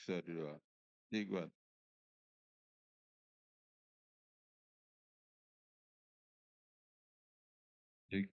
Salut, Iguane. Ig-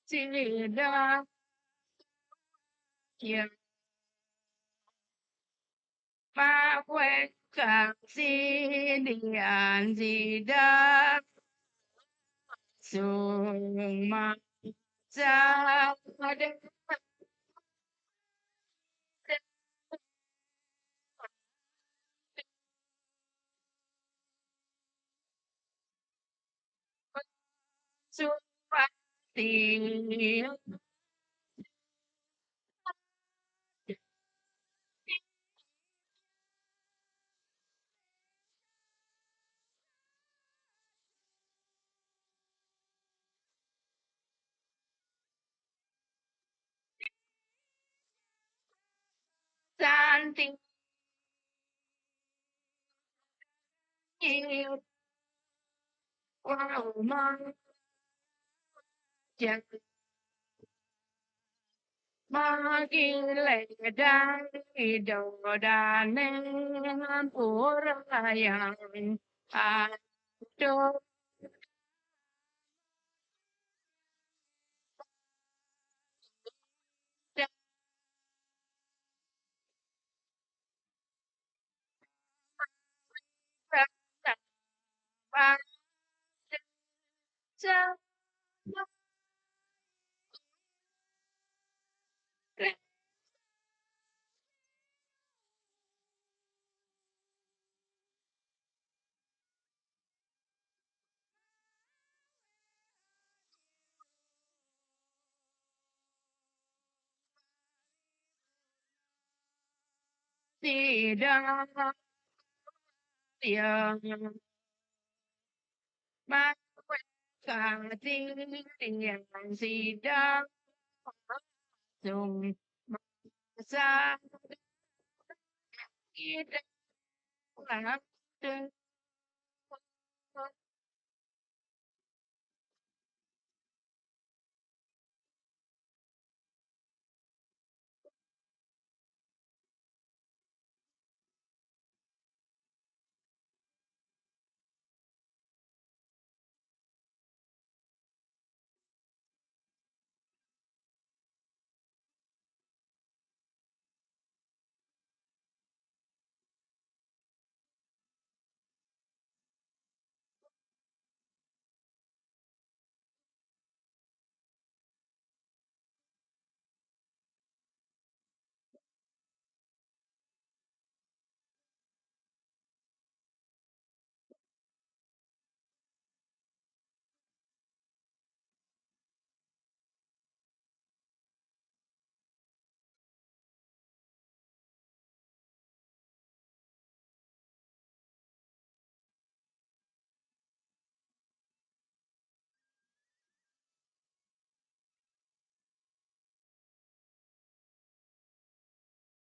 tidak yang pawe kang sinian tidak suma ada supati cantik wow manja magiledang idodanen urayang aduh tidak yang kang yang sidang sung masa kita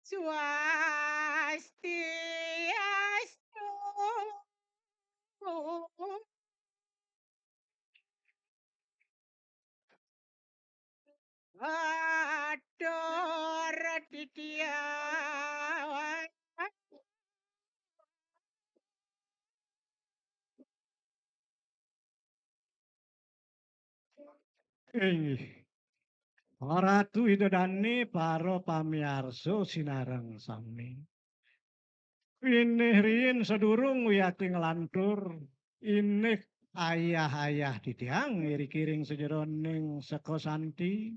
Swastiastu. Ador titiawan. Ratu Idodani paro pamiarso sinareng sami. Inih riyin sedurung wiyaki nglantur. Inih ayah-ayah titiang iri-kiring sejeroning sekosanti.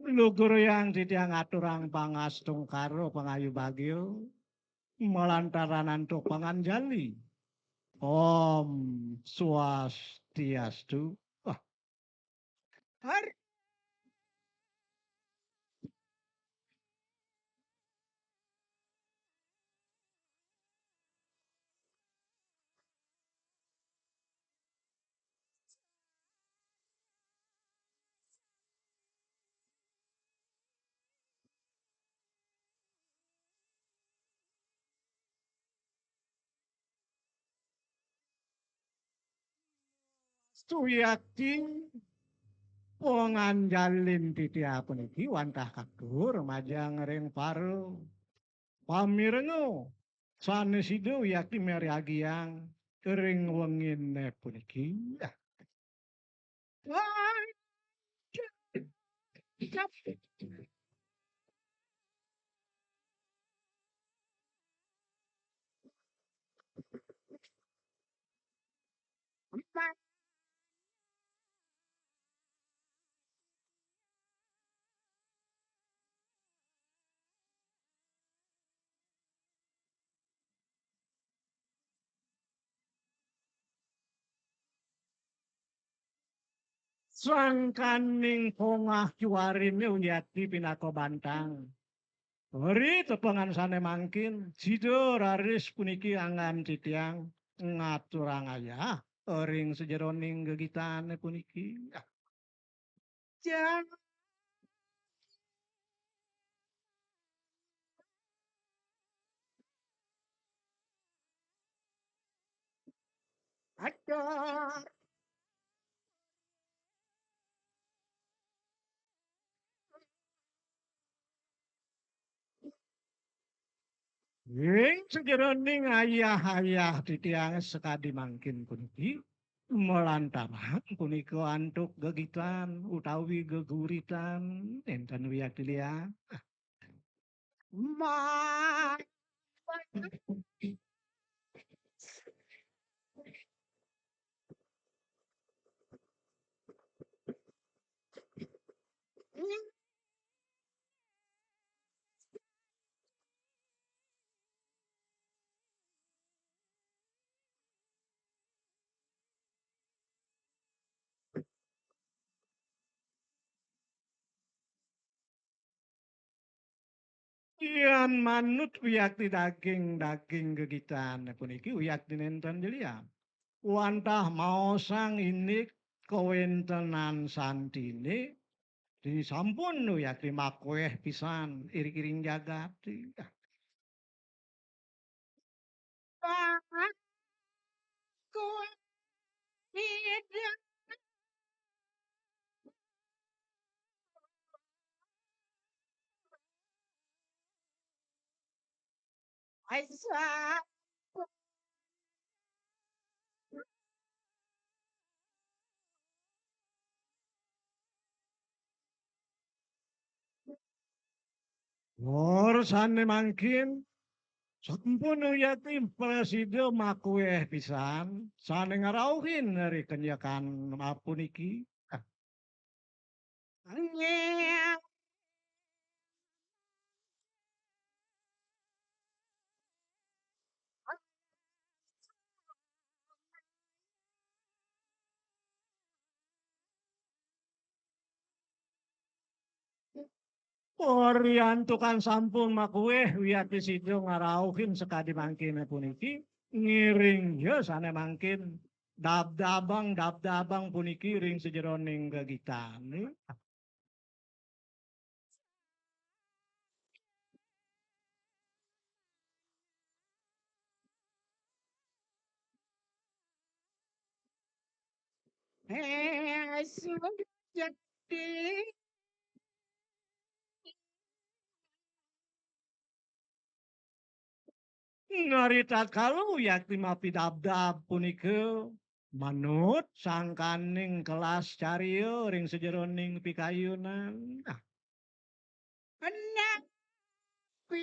Lugur yang titiang aturang pangastung karo pangayu bagio. Melantaran antuk panganjali. Om Swastiastu. Wah, Suyati panganjalin titiang puniki wantah kakur majang ring paro. Pamirno sanesido yaki meriagiang kering wengine puniki. Sangkaning pongah cuarine uyati pinako bantang. Ori tepengan sane mangkin, jido raris puniki angan titiang ngaturang ayah. Ring sejeroning gegitane puniki. Jangan ada ing sejeroning ayah-ayah titiang sekadi mangkin puniki. Melantaran punika antuk gegitan utawi geguritan enten wiyak tiliang. Ma Ian manut uyakti daging gegitan puniki uyakti nenten delia. Wantah mau sang inik kawentenan santine disampun uyakti makweh pisan iring-iring jagati. Aisyah. Sane mangkin sampun uyati presiden makueh pisan sane ngarauhin dari kenyakan mapuniki. Nyek. Oriantukan sampun makueh wiyati sido ngarauhin sekadi mangkin puniki ngiring ya sane mangkin dabdabang puniki ring sejeroning gegitan. Jadi ngarita kalau yakti mapi dabdab punike manut sangkaning kelas cario ring sejeroning pikayunan. Enak pi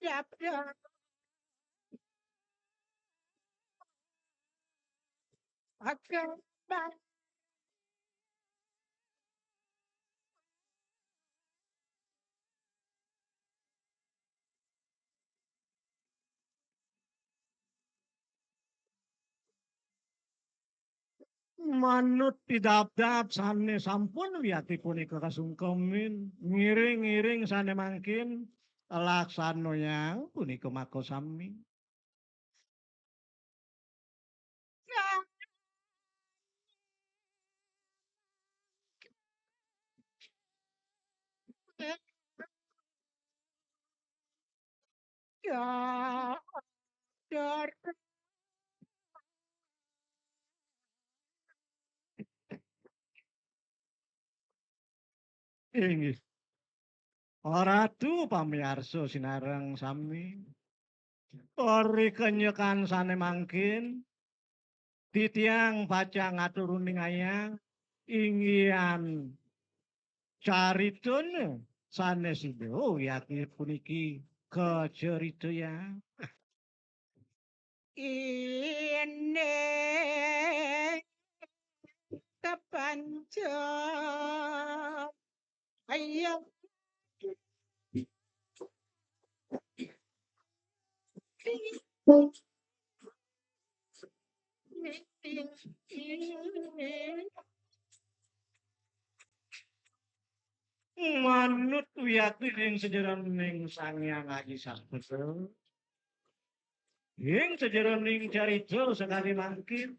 dabdab akan manut pidabdab sane sampun wiyati punika kasungkemin ngiring-ngiring sane mangkin laksano yang punika makosami. Ya, dar inggih Oratu pamirsa sinareng sami. Ori kenyekan sane mangkin. Titiang baca ngaturuning ayang. Inggian caritun sanesipun yakni puniki kecerita Ini kepanca ayo manut wiyati ing sejeroning Sanghyang Aji Saputra. Ing sejeroning carita sekali mangkin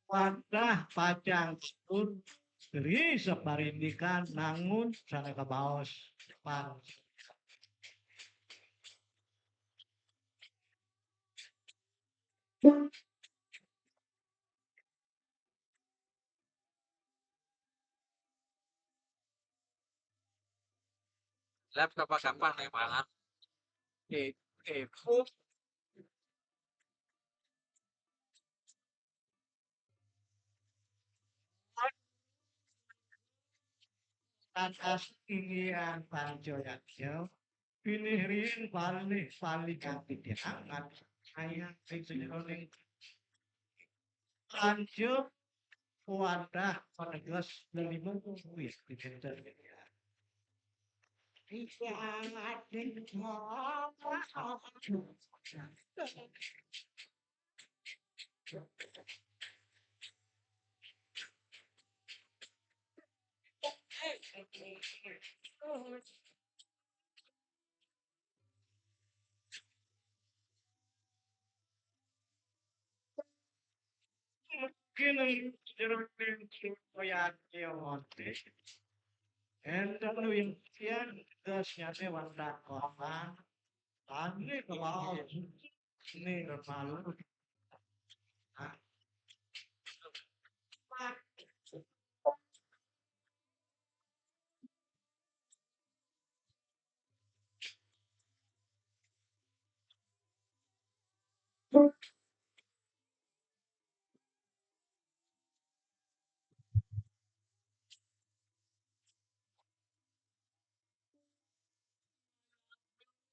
wadah pacang pun Sri separindikan nangun sana kebaos pan. Lab kapan-kapan memang Fu atas inggian pancoyaknya pinirin palih kapitiangan saya sing sejeroning lanjut wadah penegas lelima wis pinter. Mungkin sejeroning supaya monte. Enten yang kian gasnya teh wadah korban. Tadi ke bawah ini malu.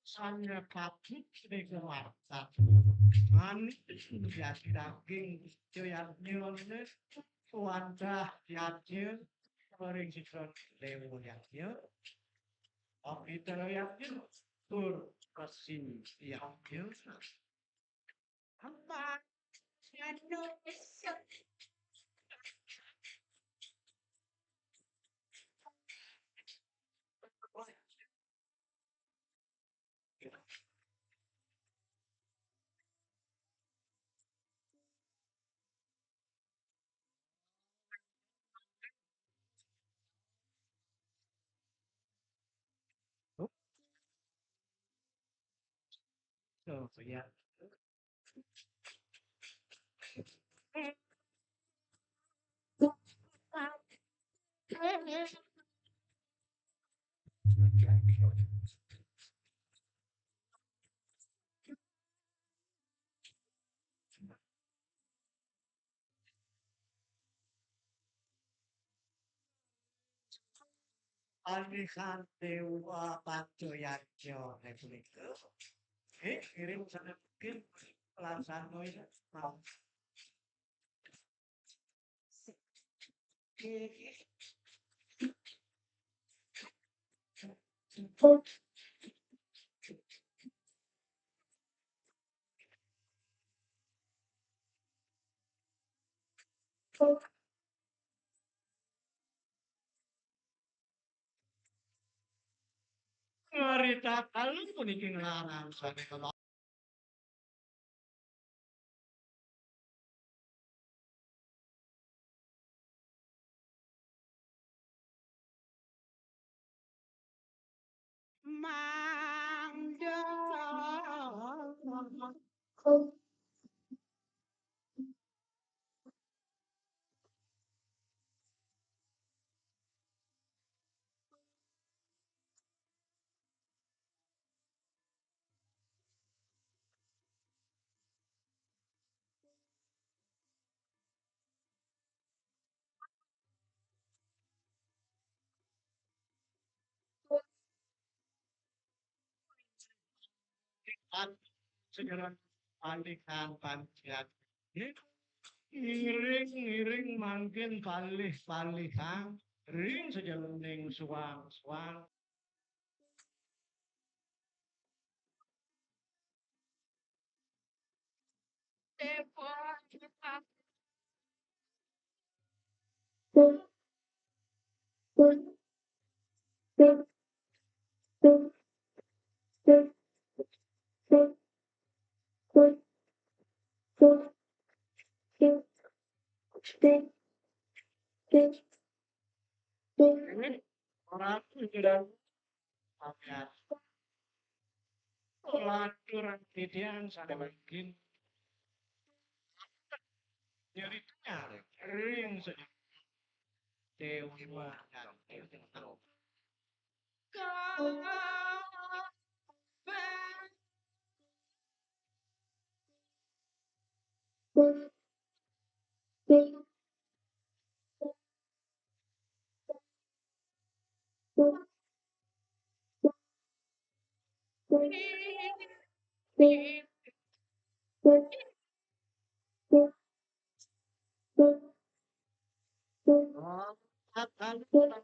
Sanya kapit ning warta. Manis jadi daging coyan nyone wadah yatnya goreng citron lewu yatnya. Oke yatnya tur kesin yatnya. apa anu Tuh ya. Alihan dewa pancoyaknya punika. Kirim sana mungkin pelaksana itu mau. Marita kalau puniki ngelarang sana ke mangga sejalan palikan pancian. Ngiring-ngiring mangkin palih-palihan ring sejaluning suang-suang. Orang sudah pakai laturan titian sada mungkin nyeritnya ring saja dewa dan dewa. Akan dewa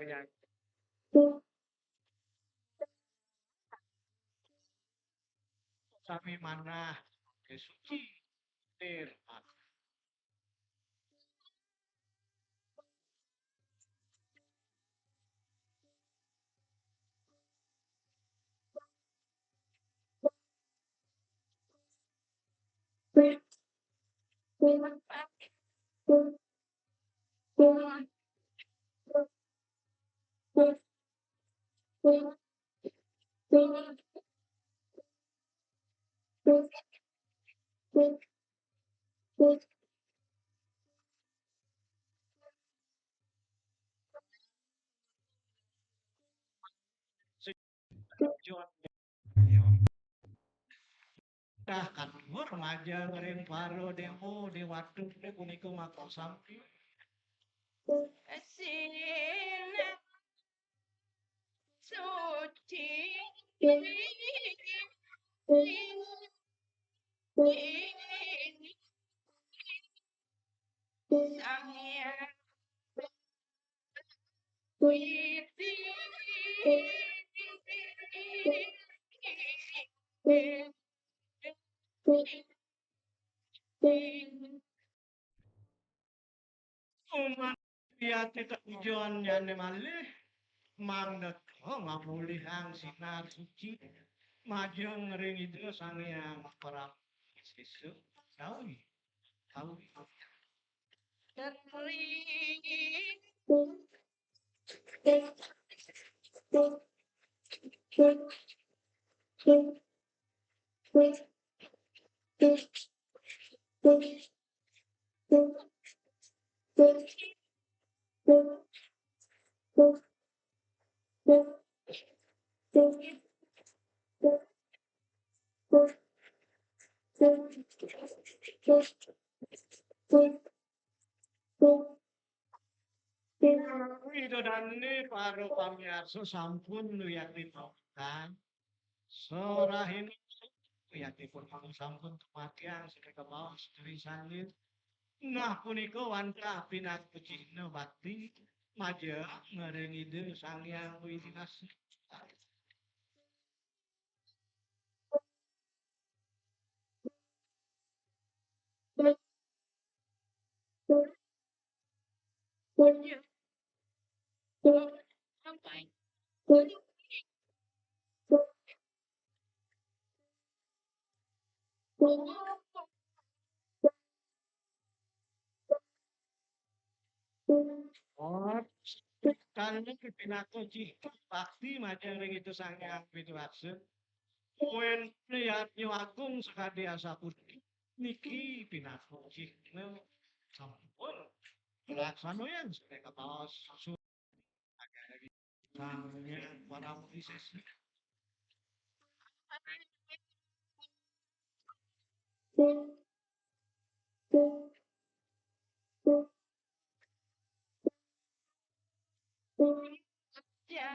yang sami mana kesuci termat. Dah kan remaja ngering paro demo di waduk de puniko makro sampi. suci sang yang witi Umat dia tidak tujuan nyane malih mandat ngapulihang sinar suci majeng ngering itu sangyang perang sesu tahu tahu itu dani paro pamiarso sampun luyakipun sorahin luyakipun sampun kematian sedaya bawah sedaya sangit. Nah puniko wanta pinat pecihna bakti maja ngering ide sangyang widinas. Oh, karena pinako cihta bakti maja ngering itu sangyang widinas. Wen lihat agung sekadi asa putih niki pinako cihta sampun laksana yang sedaya kaos sangnya para Moses. ya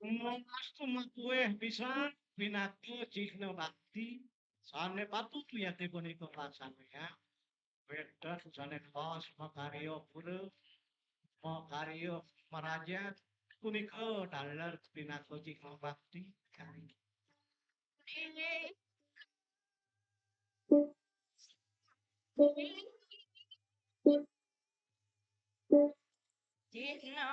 Mas tumakueh bisa pinake cihna bakti sane patut liyate punika pasanehan beda sane tos makaryo pura makaryo maraja punika daler pinake cihna bakti kami Cina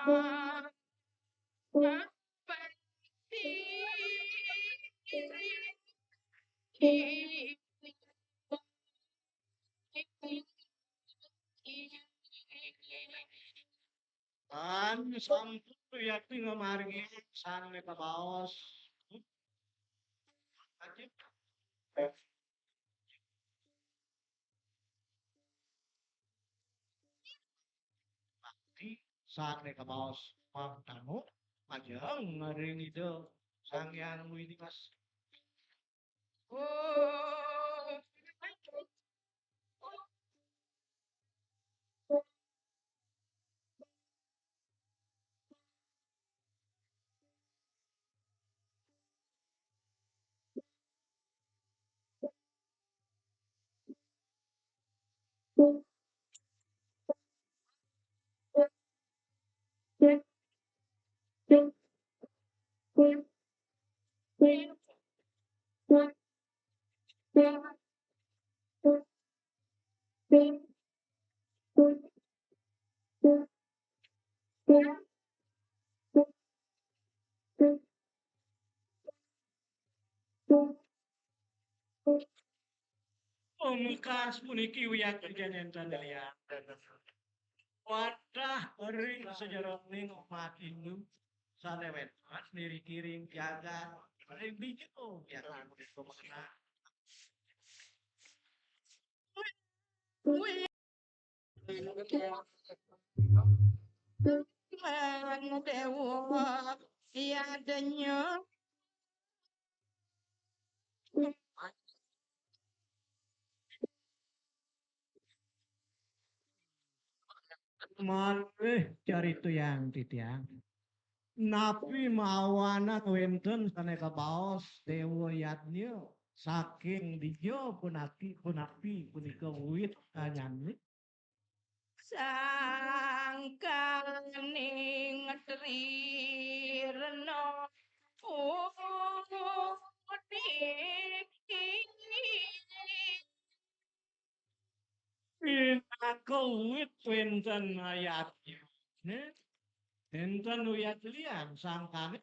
kan sampun liyate ngamaringi sane pabaos di sane pabaos pagtano majang ngaring ide sang yang winikas Oh, Pamungkas puniki wiyaten enten liyan. Wadah ering sejarah ning umat Hindu sadewet mas diri kiring jaga ring biji ya kan itu mengenai dewa tiadanya malih cari itu yang titiang. Napi mawana wenten saneka baos dewa yatnya saking dijo punaki punika wit kanyanyi sangkaning trireno pinaka wit wenten ayatnya. Enten uyat lian sangkane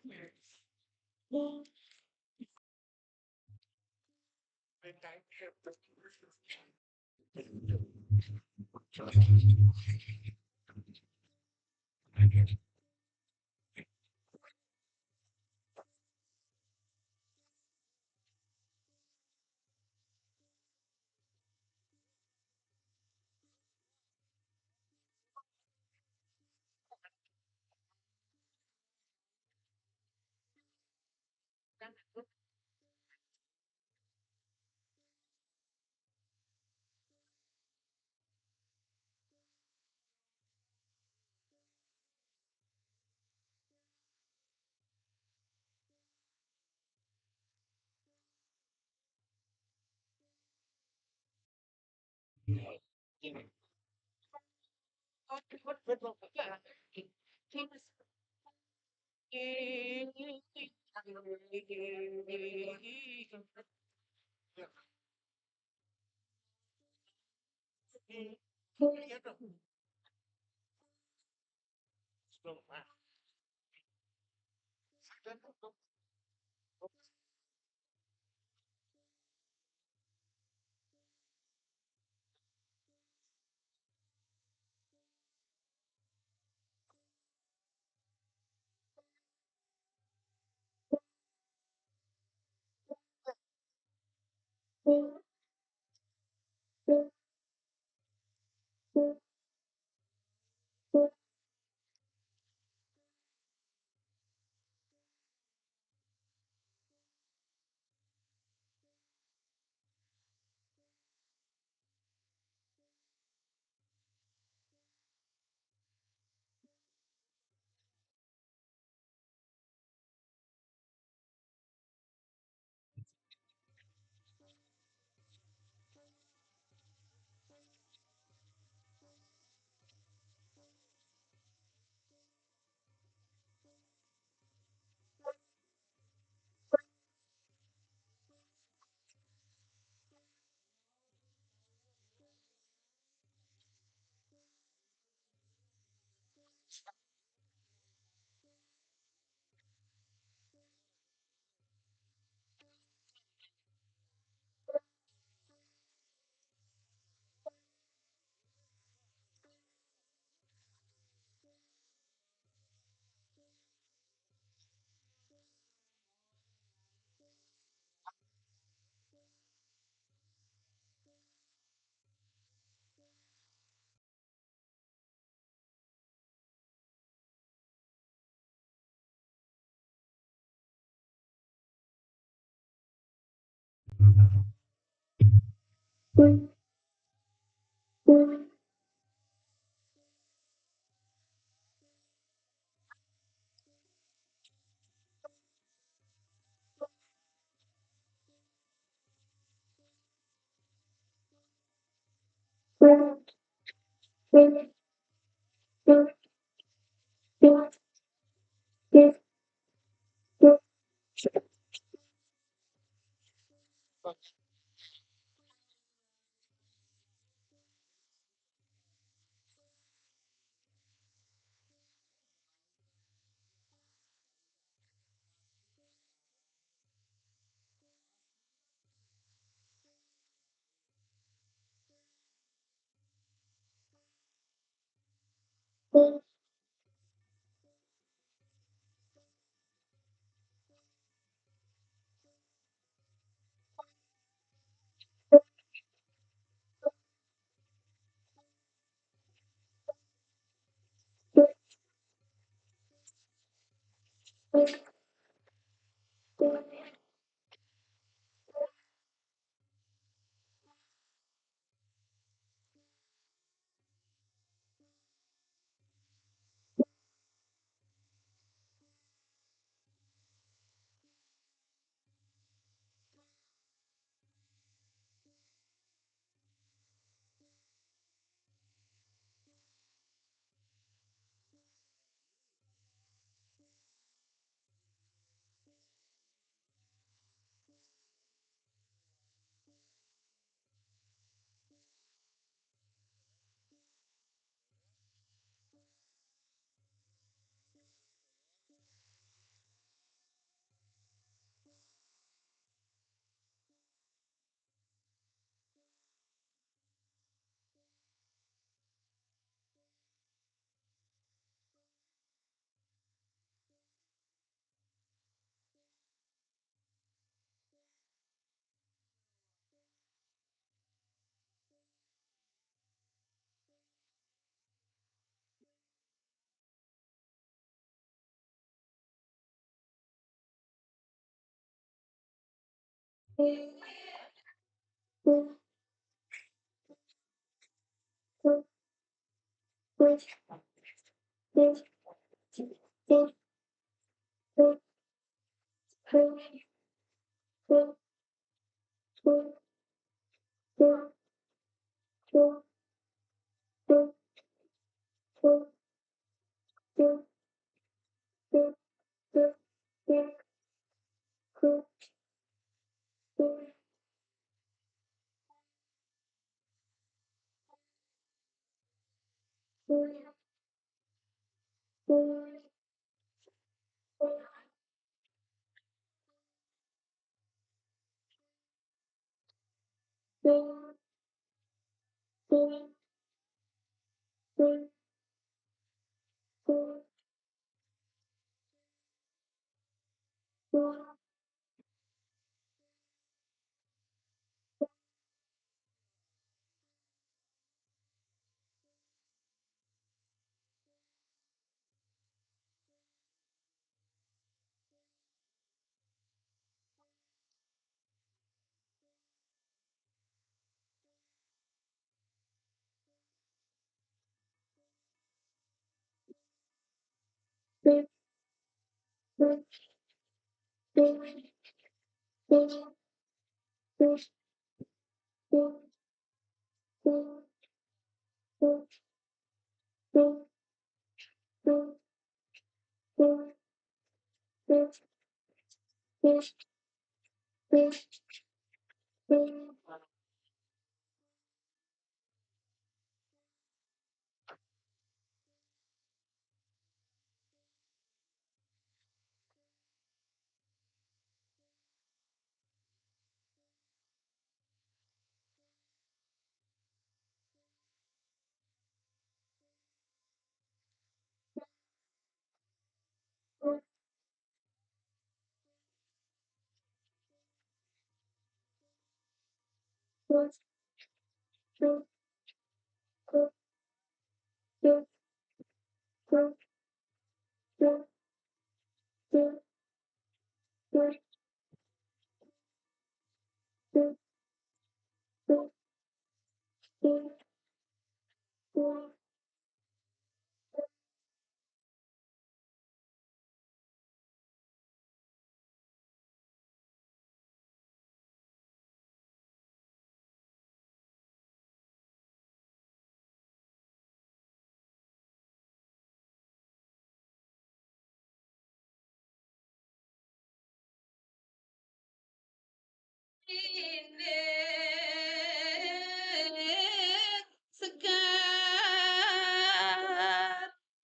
Sekar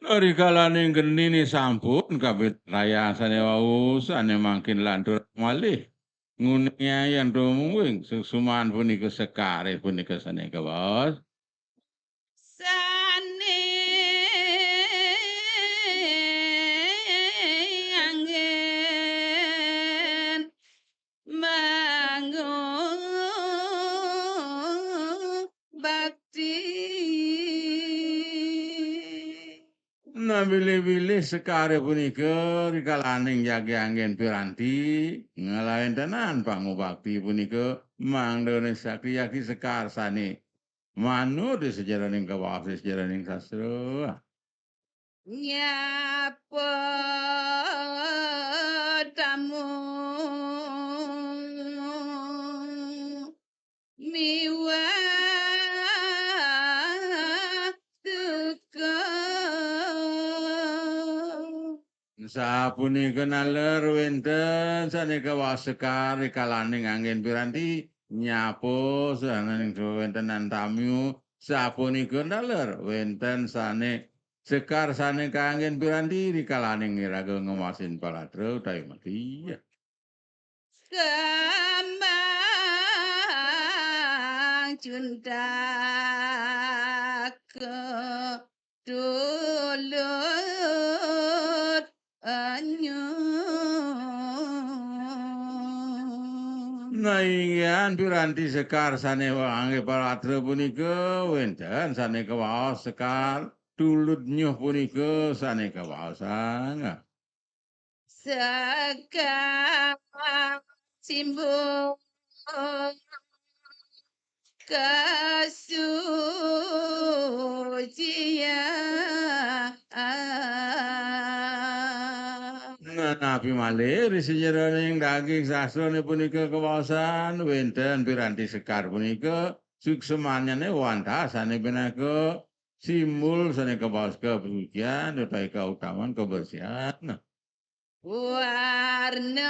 Rikalaning genini sampun kabeh rayasane wau sane mangkin lantur malih nguninga yang domwing susuman punika sekare punika sane kawas sane angin mangun bakti Nabili-bilih sekare punika rikalaning yagi angin piranti ngalahin tenan pangubakti punika mangdone sakriyaki sekar sane manut di sejaraning kawas sejaraning sastra. nyapa tamu miwah duka Sapunika naler wenten sanika wasekar rikalaning angin piranti nyapo sananing wenten tamu sapunika naler wenten sane sekar sane angin piranti rikalaning iraga ngemasin palatra utawi mati. kembang jundak dulur anyu Naingian piranti sekar sane wangi palatra punika wenten sane kawaos sekar tulut nyuh punika sane kawaosang. sekar simbung kesucian Nabi malih risejaraning daging sastrane punika kawasan wenten piranti sekar punika suksemanyane wantah sane pinaka simbol sane kawas kesucian utawi kautaman kebersihan. warna-warni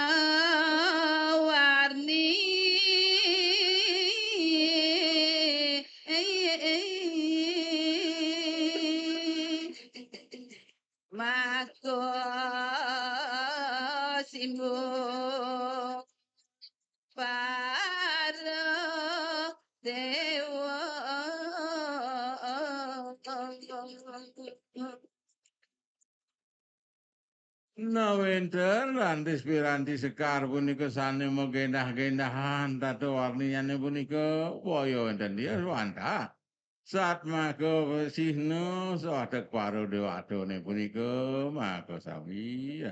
mako simbol para dewa Wenten rantis piranti sekar punika sane megendah-gendahan tato warniane punika waya wenten dia wantah. Saat maka sihno sadak paro dewadone punika maka sami.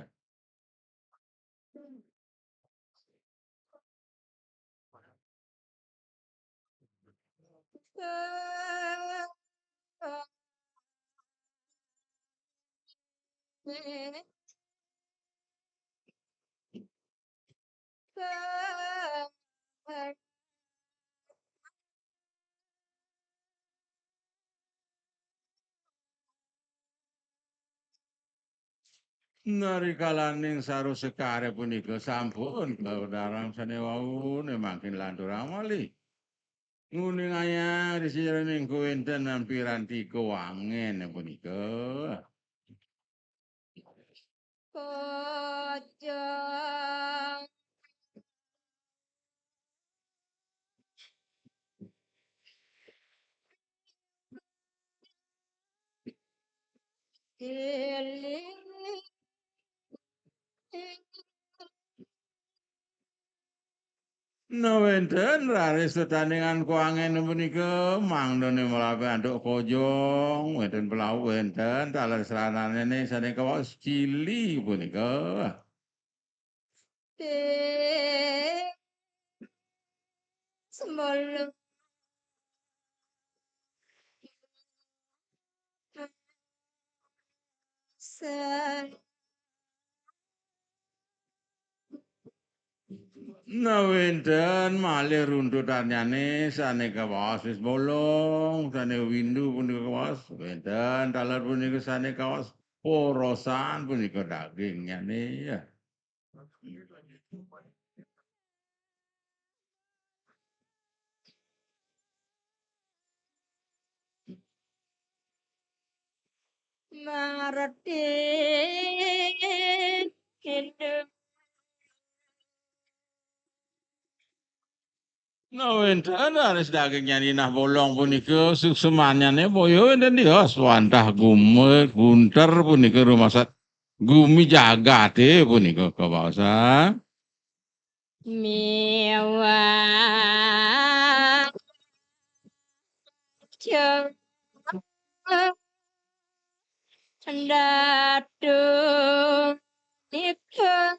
Narikalaning saru sekare punika sampun kaudharang sane wau nemakin lantur amali. Nguning ayah disiraning kuwenten piranti kewangen punika. Kocok Eling Wenten raris tetandingan kuangen punika mangdone melawe anduk pojong wenten pelau wenten taler seranane saking kawas cili punika. Semolong sa Wenten malih runtutanyane sane kawas wis bolong sane windu punika kawas wenten taler punika sane kawas porosan punika dagingnyane ya. maratin hidup Wenten aris dagingnya ninah bolong punika suksemanyane boyo wenten dios wantah gume gunter punika rumasat gumi jagate punika kawasan. mewah Dadu nikah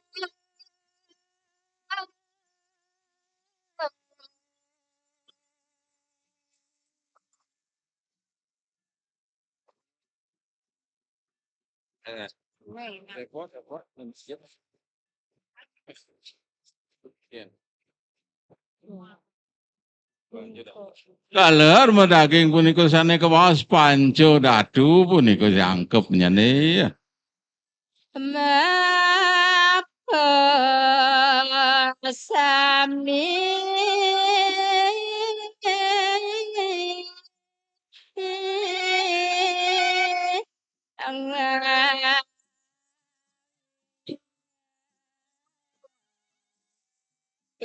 Repot. Siap. Iya. Kaler daging punika sane kawas panco dadu punika jangkep nyane ya. maka sami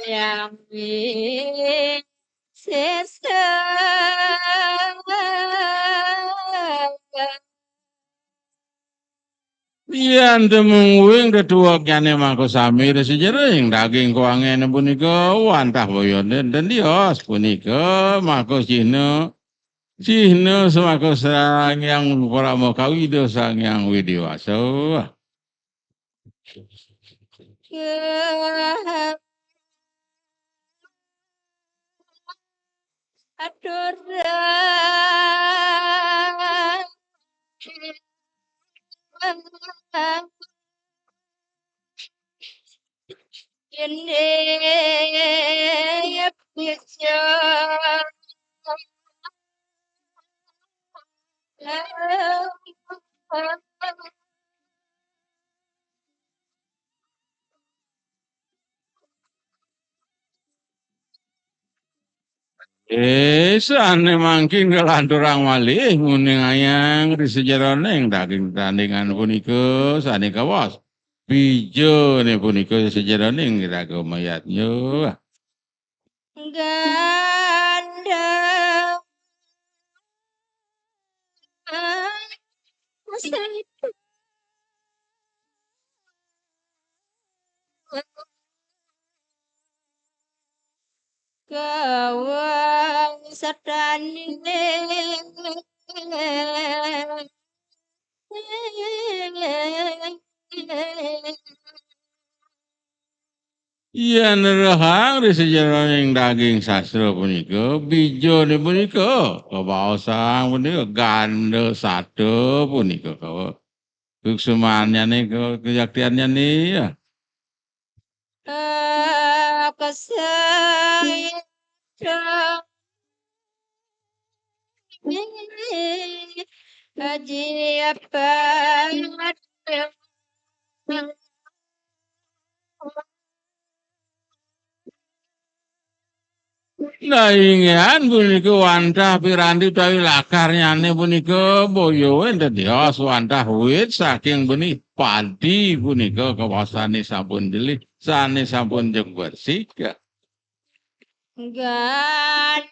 yang sesa Yen temungwing keduaknyane mangko sami resejering daging kuangen punika wantah boyo den dios punika mangko Cihna semako sang yang Brahma kawido sang yang widiwasa. Adoran ini bisa Sane mangkin kelanturang malih muning ayang risejarane yang daging tandingan punika sane kawas. Bijo ne punika sejarane yang kira mayatnya. ganda Gawang sedani Iya nerahang risejarane yang daging sastra punika bijo ne punika kawaosang punika ganda satu punika kawa. Kuksumannya kejaktiannya nih ya. kesayang Haji apa Nah ingin punika wantah piranti utawi lakarnyane punika boyo enten dios wantah wit saking benih padi punika kawasane sampun delih sane sampun jeng bersih. gan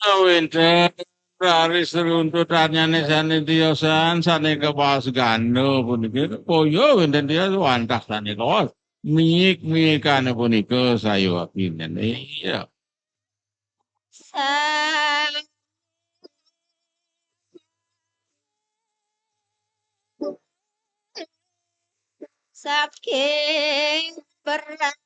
Winter raris runtutannya nih sani tiosan sani kepas gando puniki poyo winter dia wantah sani kawas mik mikane puniko sayu apinya iya Sa saking berat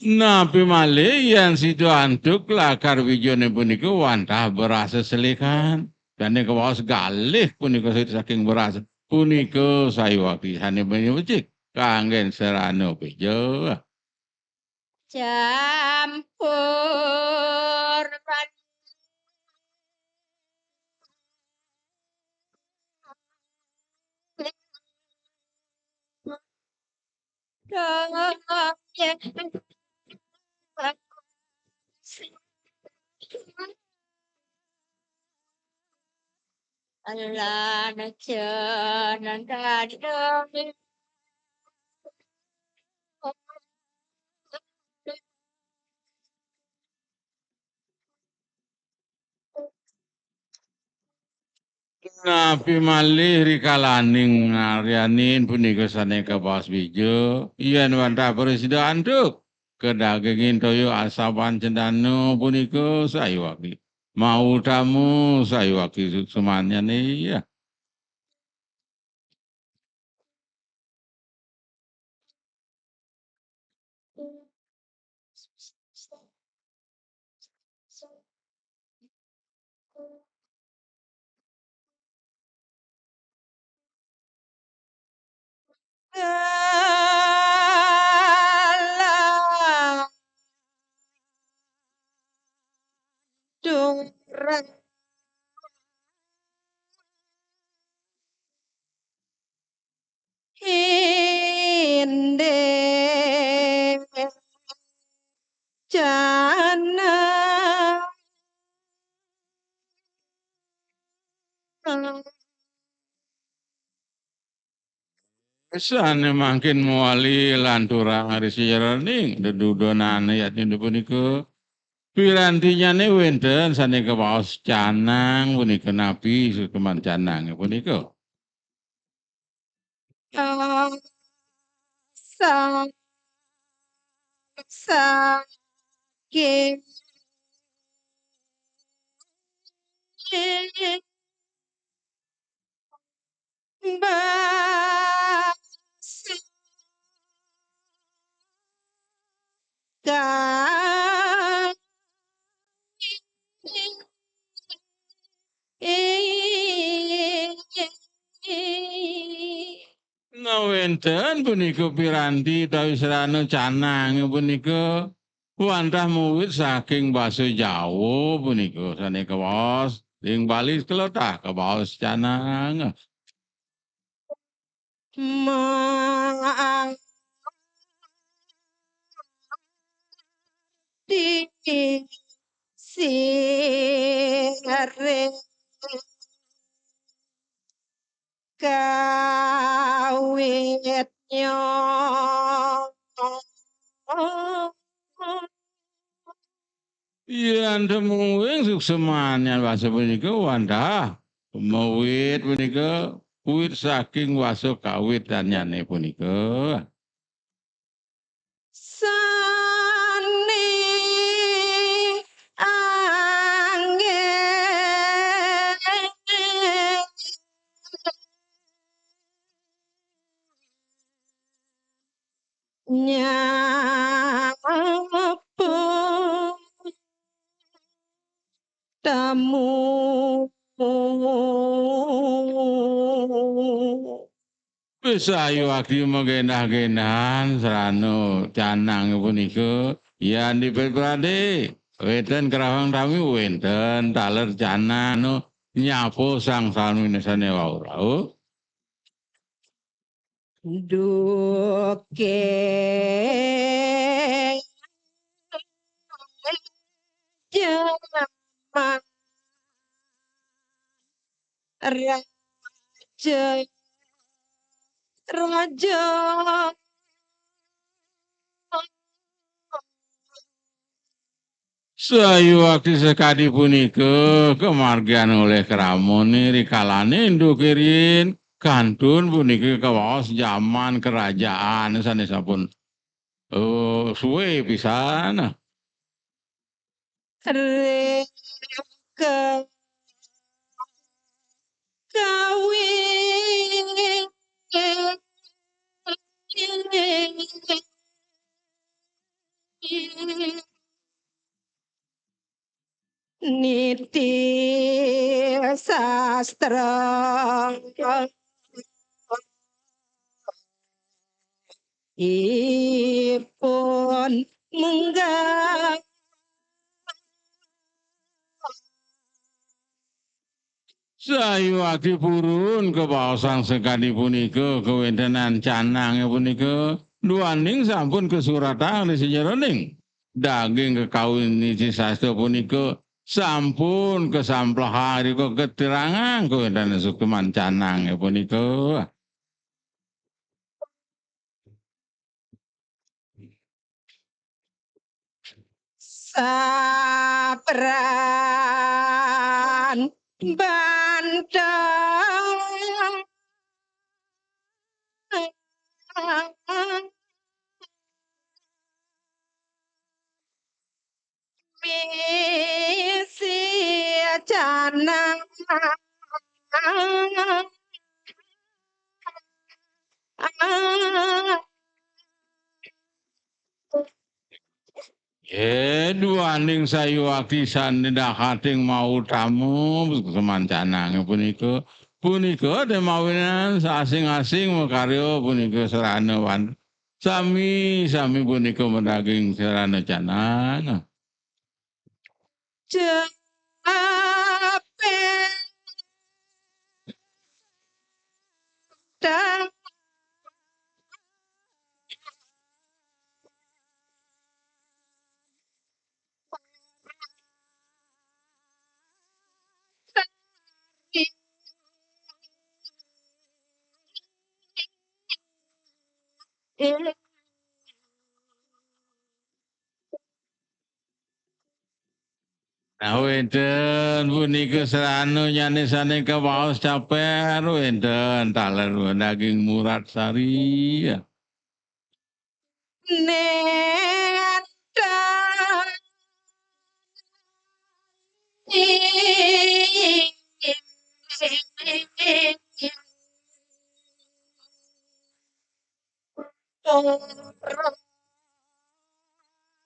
Nabi malih yang sido antuk lakar wijone puniko wantah berasa selikan dane kawas galih puniko saking berasa puniko sayu api sani menyucik kangen serano bejo campur Allah na cenandang Nabi malih rikalaning ngaryanin punika saneka bawas wijo yen wantah presida anduk kedagingin toyo asapan cendano punika sayuwaki mau tamu sayuwaki semuanya nih ya Allah durang hinde jana Sane makin muali lanturang hari sejaraning dedudonane yatin punika pirantinya nih wenten sane kebaos canang punika nabi sukeman canang punika sang saking basika Nawenten punika piranti tawi serana canang punika wantah muwit saking basa Jawa punika sane kebaos ing Bali kelotah kebaos canang mang di sire kawitnya Yen temuing suksemanyan basa punika wantah mawit punika wit saking wasa kawit danyane punika sane angin nyapa tamu bisa ayu akdi mengenah-genahan serano canang punika yan di Prade wenten kerawang tami wenten taler canang no nyapo sang sanu nesane wau duke jaman raja raja Sayuakti sekadi punika kemargian oleh Kramoni rikalane ndukirin kantun punika kawaos zaman kerajaan sanesapun suwe pisan. Reka kawin niti sastra ipun munggah Sayuakti purun kebaosan sekadi punika kewentenan canang punika duaning sampun kesuratan di sejeroning daging kekawin niji sastra punika sampun kesamplahan riko keterangan kewentenan sukuman canang punika. sapran bandang misi canang Duaning sayuakti sanedakating mau tamu keman canang punika punika demawinan asing-asing makarya punika serana wan sami punika mendaging serana canang. Cepet Nah, wenten punika serana nyanisane kawaos caper wenten taler daging murat sari. nendang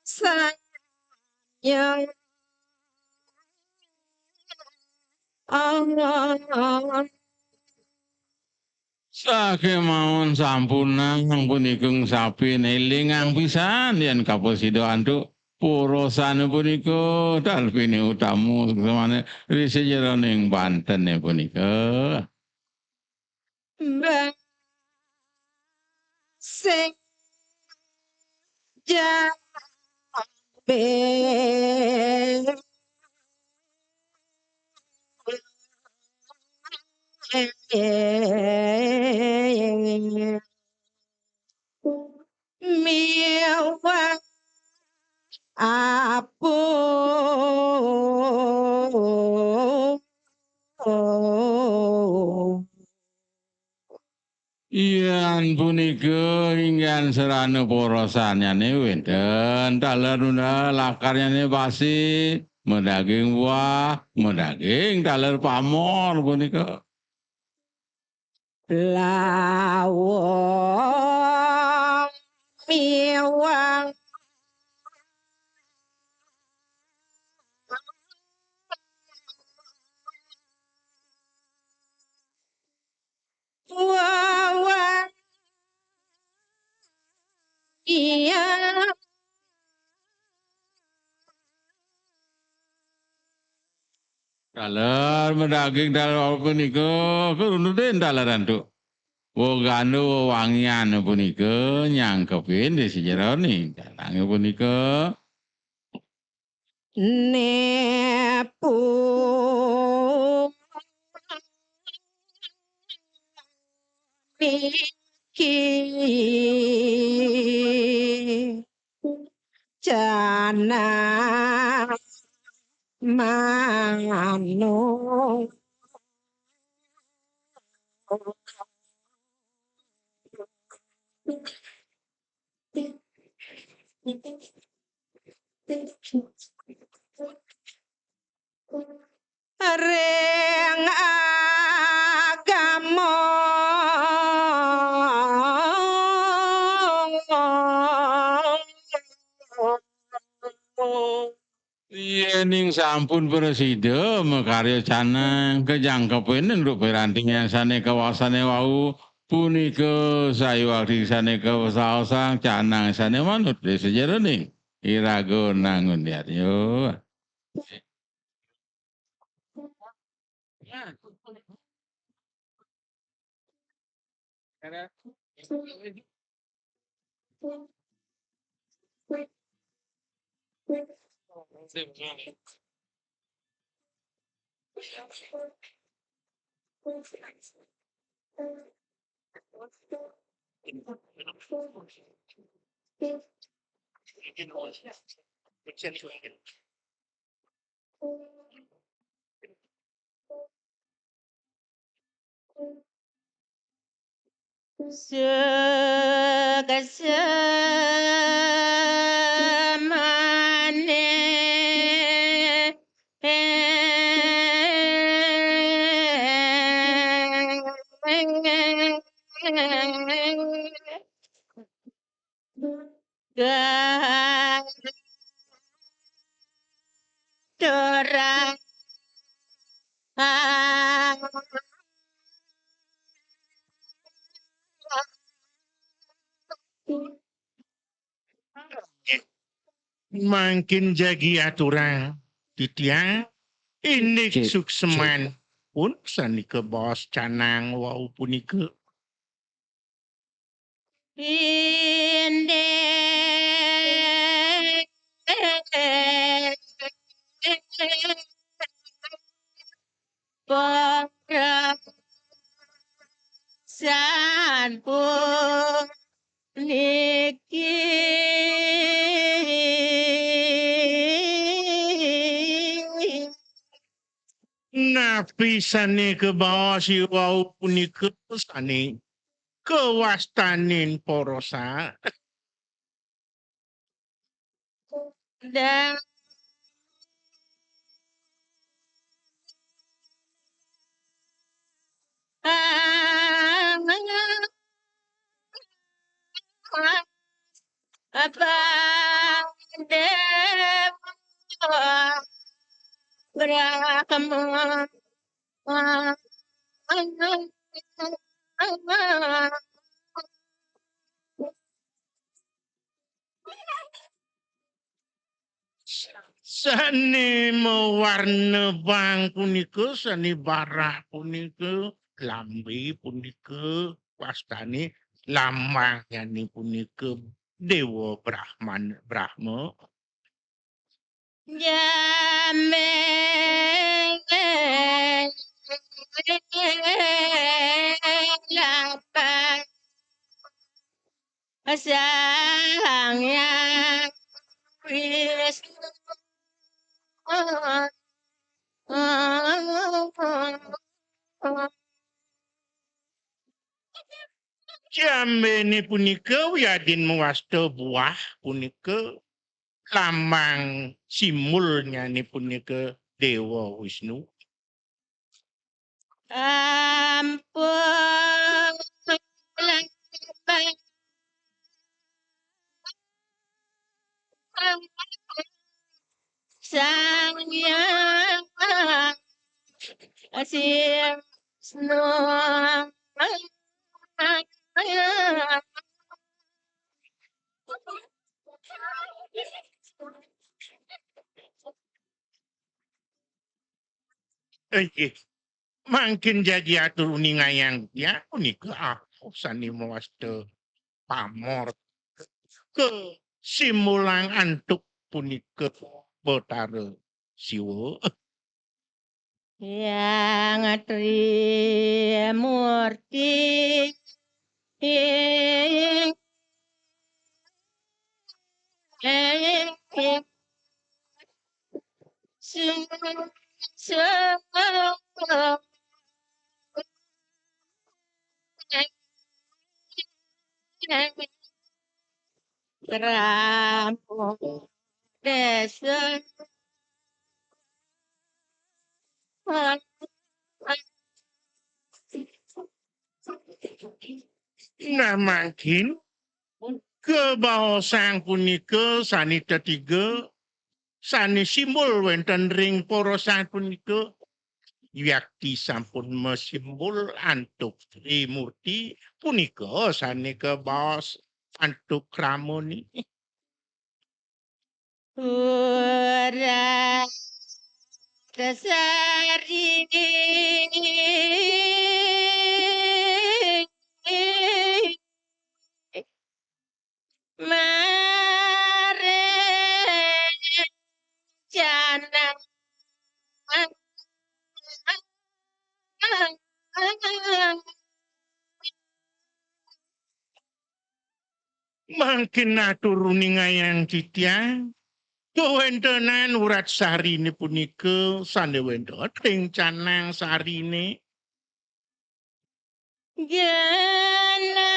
sayang Saking mawon sampunang punikung sapi nelingang pisan yen kaposida antuk purosane punika dalpine utamu semane risi jeroning Banten punika. mbak sing jabe miwah apun Iyan punika inggan serana porosanyane wenten taler lakarnyane basi medaging buah medaging taler pamor punika. lawang miwang wawang iya Taler medaging taler punika kurunuden taleran tu. Wogano wangian punika nyangkepin di sejeroning canang punika. nepu niki canang manu ring agama Yening sampun presida makarya canang kejangkepen nduk piranti nyansane kawasane wau punika sayuwari sane kawasaosang canang sane manut sejarane irago nangun yo. segasamane Gatora Makin jagi aturan titiang indik Cik, sukseman pun sanika bos canang wau punika inde perasaan pun niki napi sane ke bawah si wau punika sane kewastanin porosa dan apa berakamu sane mewarna bang punika sane barah punika lambe punika wastane lambangane punika dewa Brahman Brahma Jamé lapan sangnya wis Jambene punika wiyadin mewasta buah punika lambang simbolnya ni punika Dewa Wisnu. ampun lapan sangnya asim snow Makin jadi atur uningayang ya punika aku sani mewasta pamor ke simulang antuk punika Betara Siwa. yang Trimurti Rampung desa Nah makin kebaosang punika sani ketiga sani simbol wonten ring para sang punika yakti sampun mesimbol antuk Trimurti punika sani kebaos antuk Ramoni. Pura Dasari Marencana Mangkin naturuning ayang titiang kewontenan urat sarine punika sane wonten ing canang sarine Gana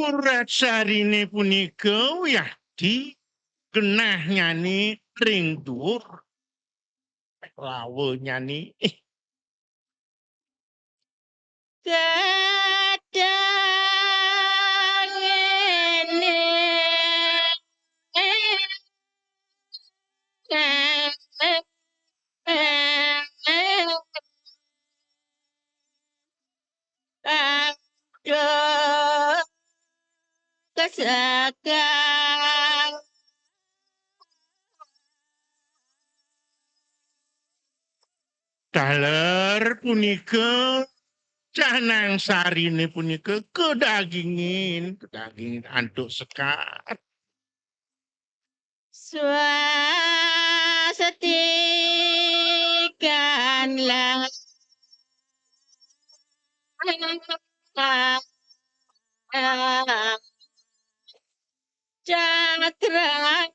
urat sarine punika yakti genah nyani ring dhuwur lawe nyani Kadang ini Aduh, kesekan daler punika canang sarine punika kedagingin antuk sekat swastikakanlah cakra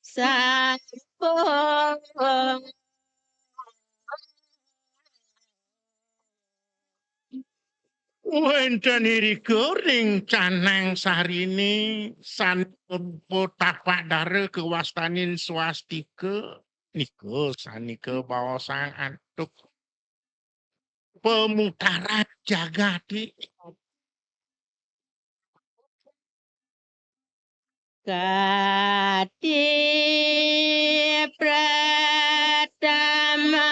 sampung wonten irika ring canang sarine sanpo tapak dare kewastanin swastika nika sanika baosang antuk pemutaran jagati Kati pratama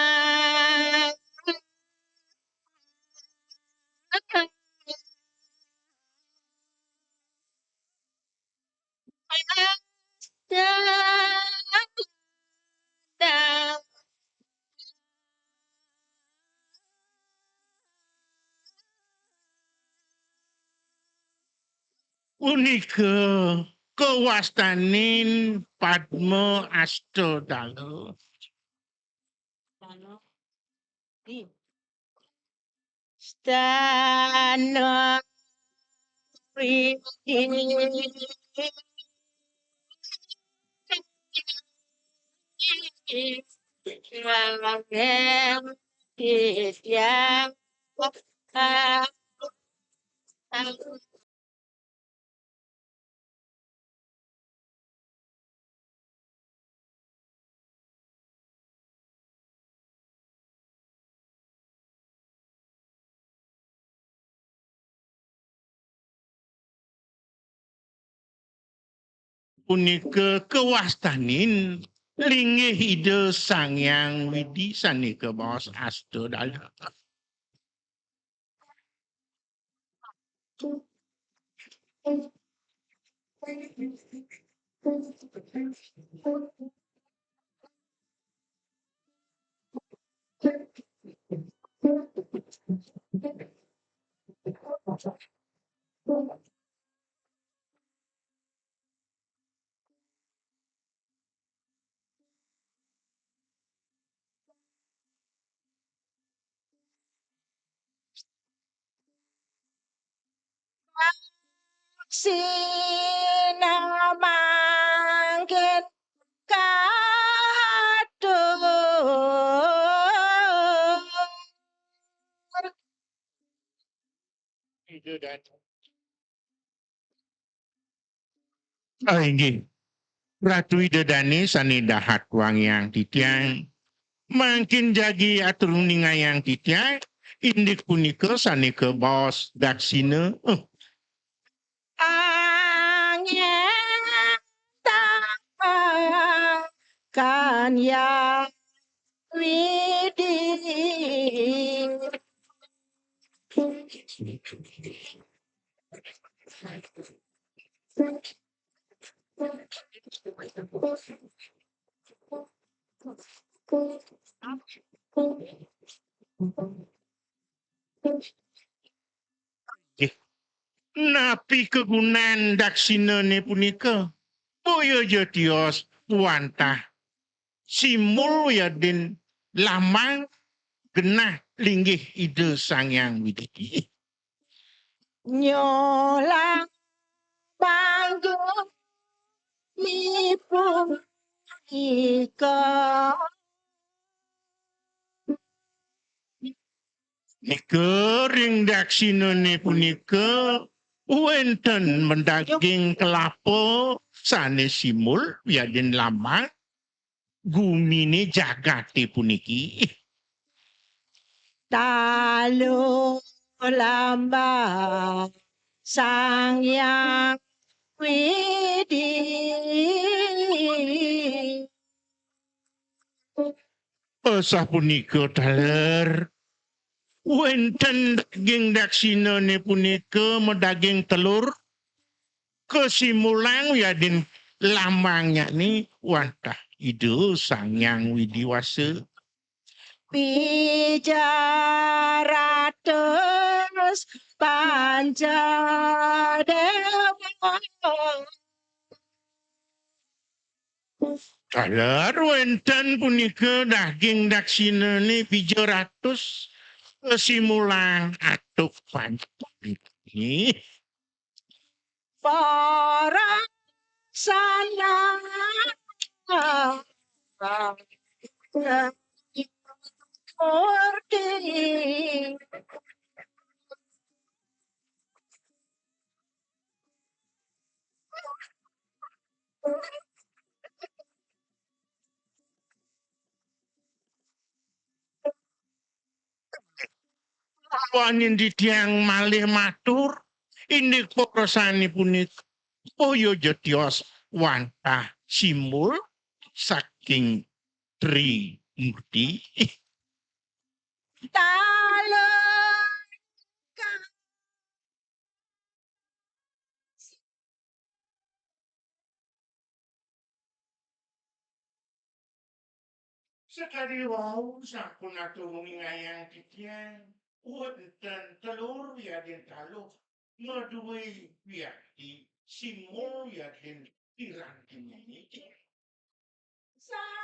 punika kewastanin Padma Astadala Stana punika kewastanin linggih ide Sangyang Widi sanika baos Astadala Sinamangkin kadur. Oh inggih. Ratu Widodane sane dahat wangyang titiang. Mangkin jagi atur ningayang titiang. Indik punika sane ke bos daksina. Angin takkan yang widih. Napi kegunaan daksinane punika. Boyo jotios wantah. Simul yadin lamang genah linggih ide sangyang widih. Nyolang panggung mipun ika. Nika ring daksinane punika wenten mendaging kelapa sane simul yadin lamang gumine jagate puniki. Talu lambang sang yang widih. Sah punika taler wenten daging daksinane punika medaging telur kesimulang yadin lamangnya ni wantah ide sangyang widiwasa. Bicara terus Pancadewa. Taler wenten punika daging daksinane 700 kesimulang atuk panci. Para sana Murti. Wanin di tiang malih matur ini pokrosani punika Oyo jetios wantah simul saking Tri Murti. Talu Sekali wau sampun aturungi ngayang titiang. Wonten telur yadin taluh meduwi wiyadi simul yadin piranti ini. saya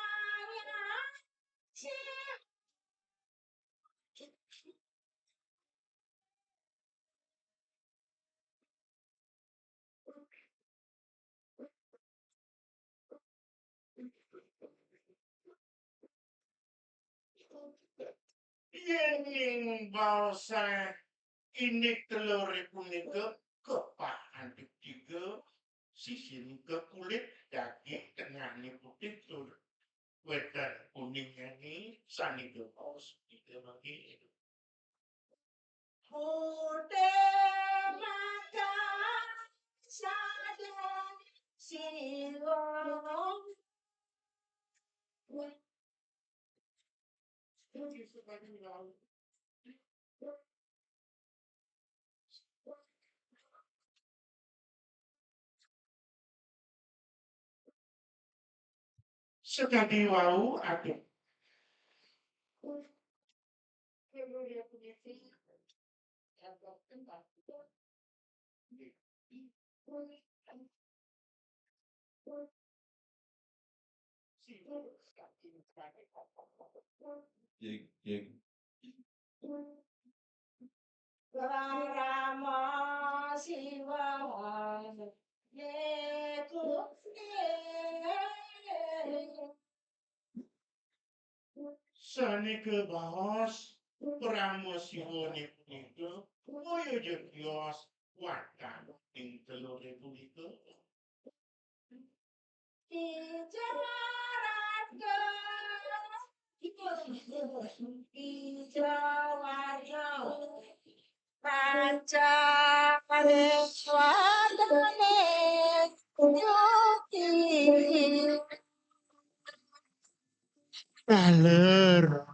Yening bangsa ini telur punika kepahan tiga sisin ke kulit daging tengahnya putih tur wedan kuningnya ni sani ke paus tiga bagi Udah makan sadar silong. sekali wau aku Rama Siwa Yeku Sanika baos pramosihone punika kaya jegyos wakan ing telure punika. Ijarat Ijawarna Pancareswadane Yuki Taler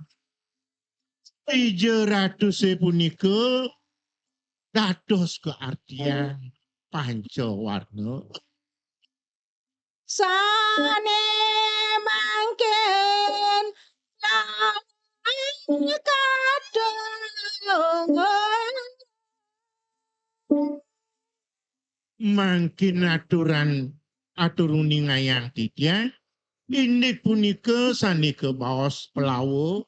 300 punika dados keartian pancawarna. Sane mangken kadang Mangkin aturuni ngayang titya indik punika sanika baos pelawo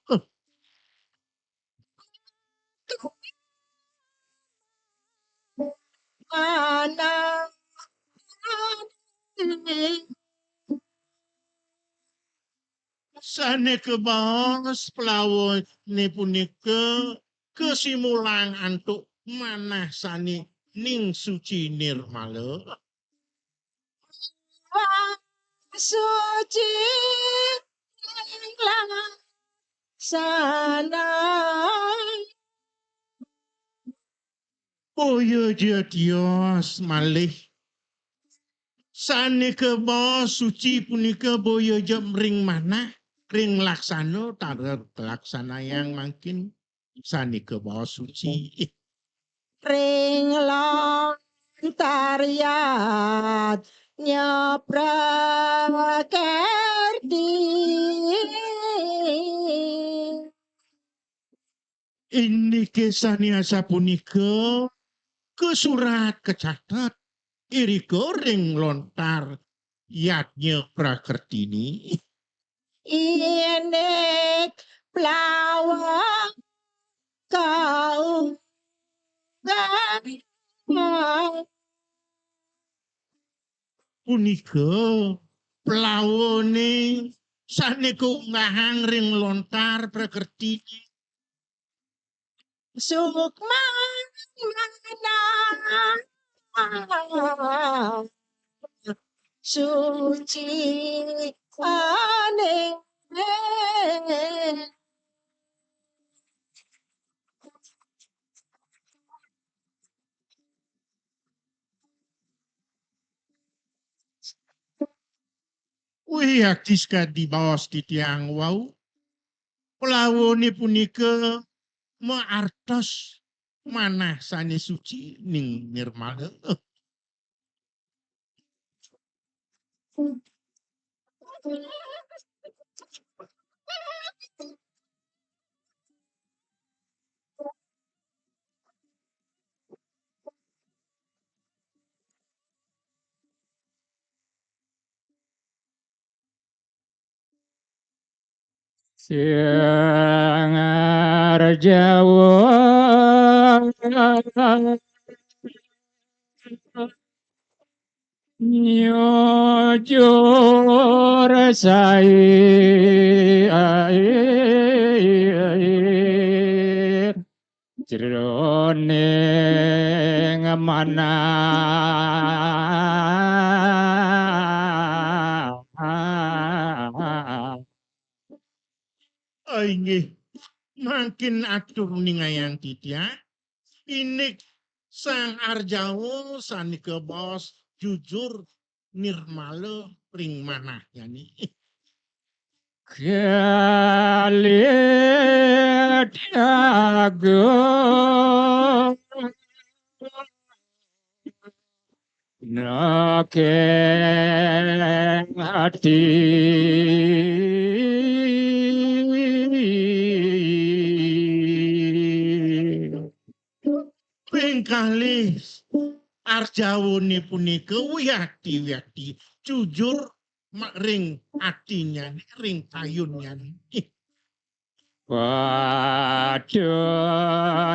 mana sanika baos pelawo ne punika kesimulang antuk manah sani ning suci nirmala. suci sana Boyo jadios malih sanika baos suci punika boyo ring manah ring laksana tarer laksana yang mangkin sanika baos suci. ring lontariat nyeprakerti Ini kesaniasa punika kesurat kecatat iriko ring lontar yatnya prakertini. inek plawang kau Punika pelawone sanika ngahang ring lontar prakertini. Sukman mana suci aneh Wih aktis di bawah titiang wau. Pelawone punika maartos manah sane suci ning nirmala. Siang Jawa nyojor jroning mana Inggih makin atur ningayang titya. Inik sang Arjawo sanika bos jujur nirmala ring manah yani. Kalit agung nakeng hati Ping kalih Arjawone punika wiyati jujur ring atinya ring kayunnya Patut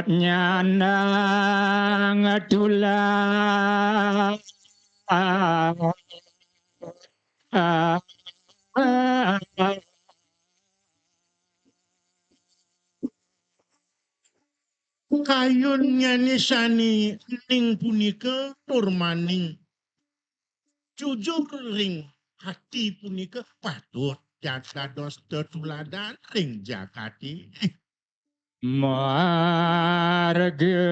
nyanang tulang kayunnya nisani ning punika turmaning jujur ring hati punika patut jagados tetuladan ring jakati marga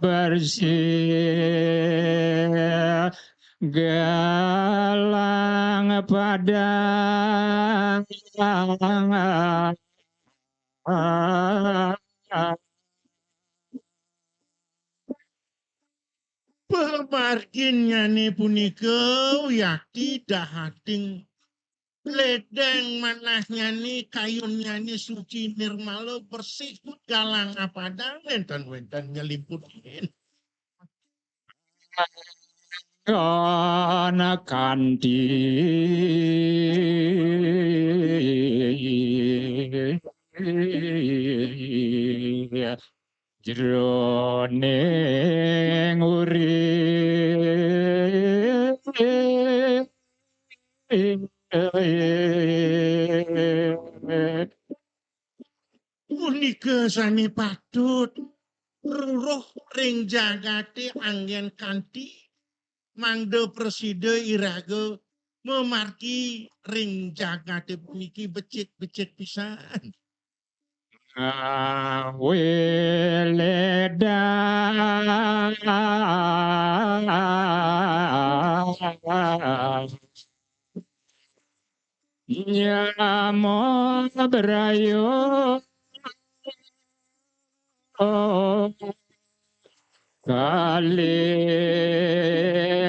bersih galang padang pemarginnya nih punika yakti dahating ledeng manahnya nih kayunnya nih suci nirmala bersih galang apadang wenten nyeliputin kana kanti jroning urip punika sami patut roh ring jagate anggen kanthi mangde preside iraga memargi ring jagate puniki becik-becik pisan Weleda Nyamo berayo kali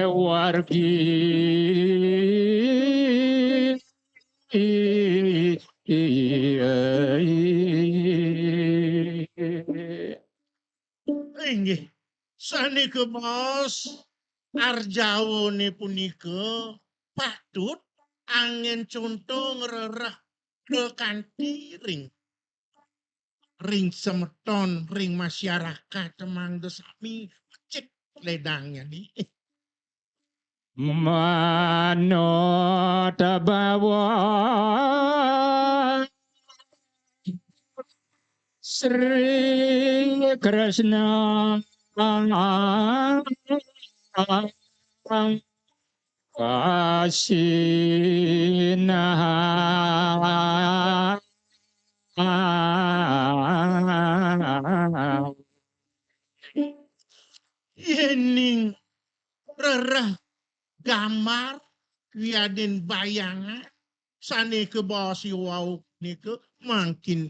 wargi inggih sanika bos arjawone punika patut angin contoh ngererah kekanthi ring semeton ring masyarakat temang desami cek ledangnya nih manot bawa Sri Krishna Kasina yening rerah gambar wiaden bayangan sane ke bawasi wau nike makin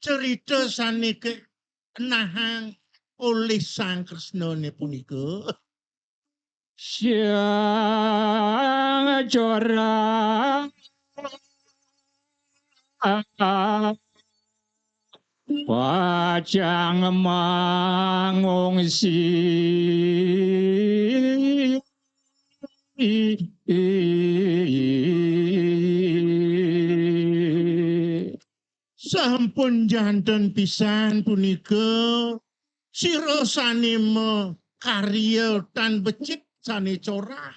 cerita sane ke nahang oleh Sang Kresna ne punika Siang Jora Pajang mangungsi sampun janten pisan punika sira sane karya tan becik sane corah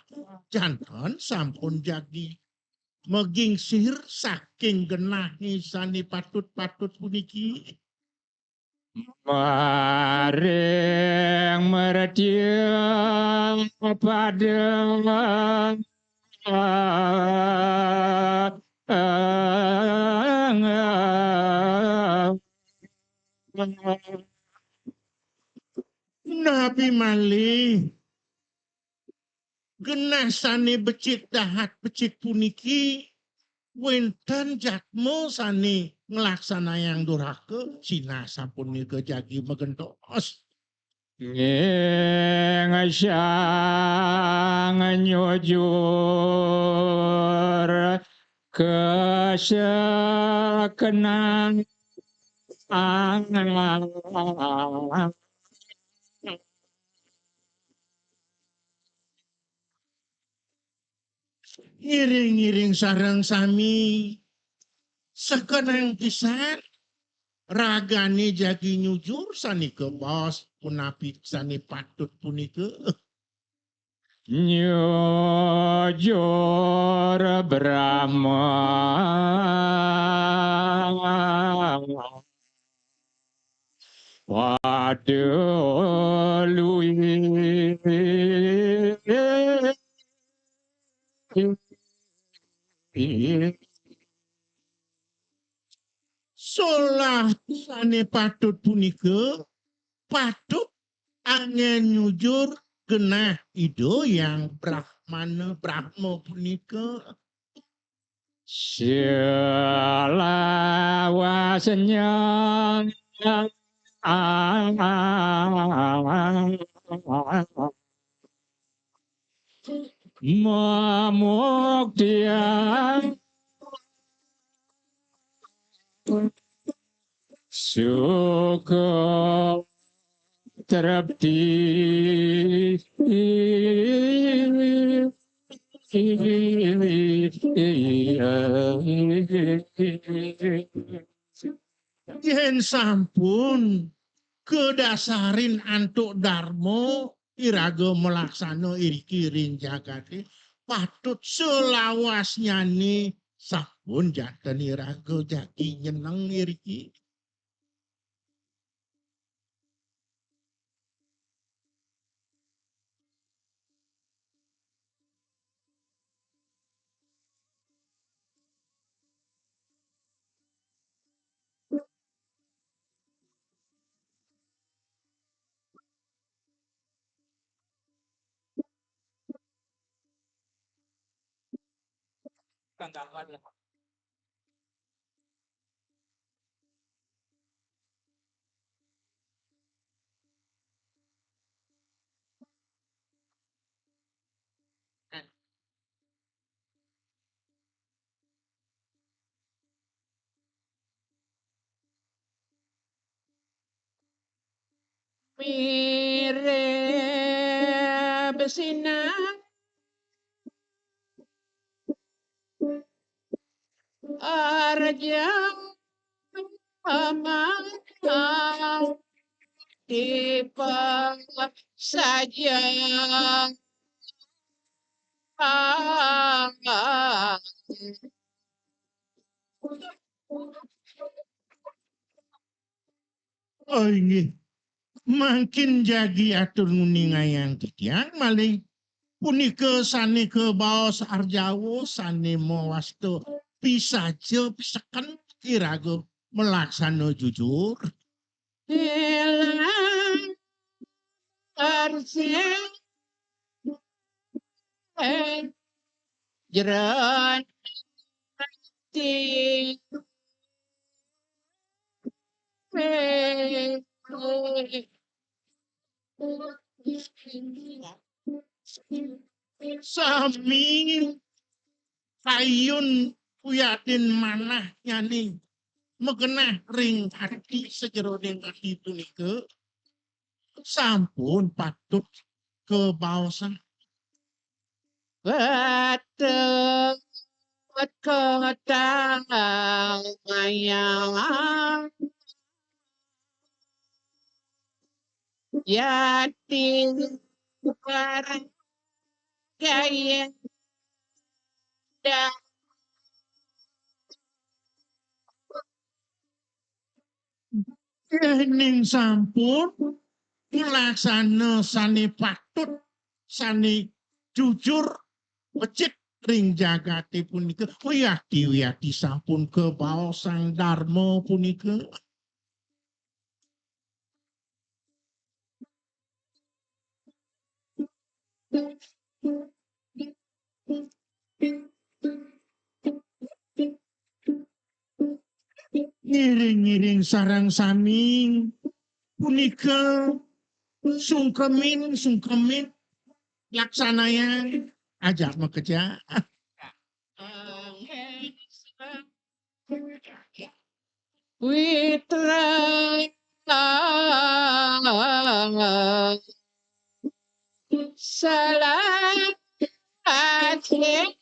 janten sampun jagi megingsir saking genahi sane patut-patut puniki Maring merdia pada Nabi malih genah sane becik dahat becik puniki wenten jatmo sane nglaksanayang durhaka Cina sapunika jagi megentos Ngesang nyujur kesekenang Ngiring-ngiring sareng sami sekenang pisan ragane jagi nyujur sanika bos punapi sani patut punika nyujur Brahma waduh lui solah sane patut punika patut angin nyujur genah ido yang Brahma punika selawasnya mamuk dia suka terabdi yen sampun kedasarin antuk darmo iraga melaksana iriki rinjagati patut selawas nyani sampun janten iraga jagi nyeneng iriki mirip sinar arja amanah tipe saja oh ini makin jagi atur nguningayang titian maling punika sane ke baos arjawo sane mawasto pisaja pisakan iraga melaksana jujur hilang arsia jeran ti sami kayun kuyatin manah nyani megenah ring hati sejeroning hati punika sampun patut kebaosan batu kota mayang yatim barang kaya dan ning sampun pelaksana sane patut sane jujur becik ring jagate punika wiyadi sampun kebaosan dharma punika ngiring-ngiring sarang sami punika sungkemin laksanaya ajak mekeja witra salah hati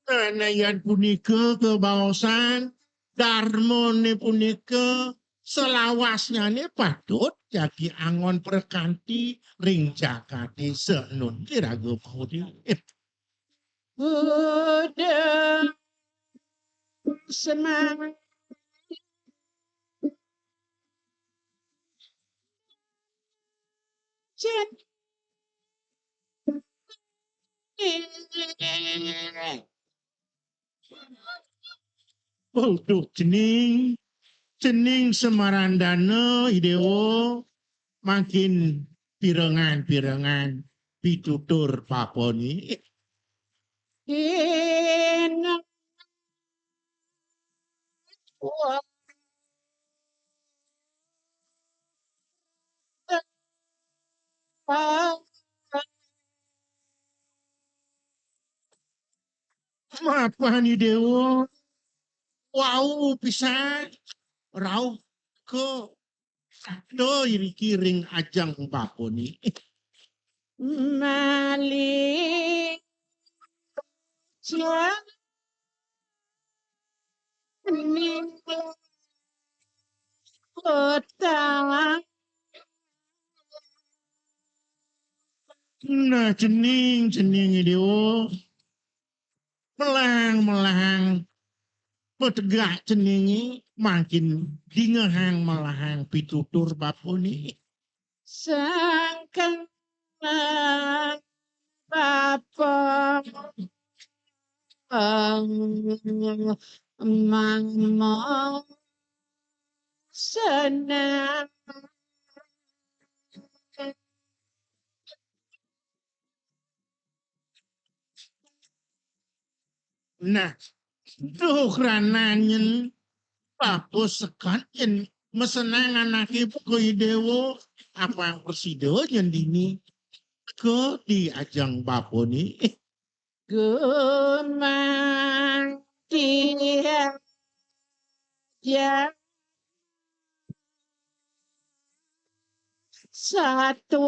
Anayan punika kebaosan darmone punika selawasnya patut jagi angon perkanti ring jakate senun kiraga paudi. Buddha semangat Waduh cening Semarandana idewo makin pirengan pitutur paponi. in Mapan idewo wau pisan rauh ke do iri kiring ajang paponi. Malik kota Nah cening idewo melang petegak ceningi makin dingehang melahang pitutur paponi. sangkan Papa Mama senang Nah, duh rananyen papus sekat yen mesenang anake buku dewo apa yang persido yen dini ke di ajang baponi. Gumang dia satu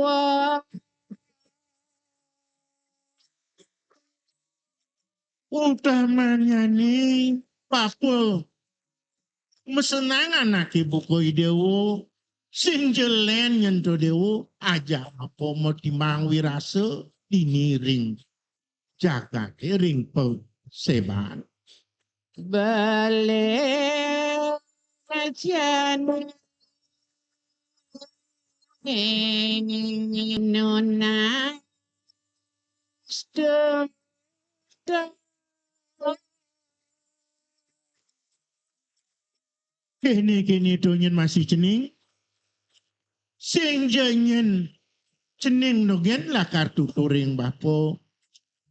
Utamanya nih papul mesenang anake buku dewo sing jelen nyentuh dewo aja apa mau timang wirase dini ring jaga ring seban. balik ajan nona stem Kini donyen masih cening sing janyen cening nogen lah kartu turing bapo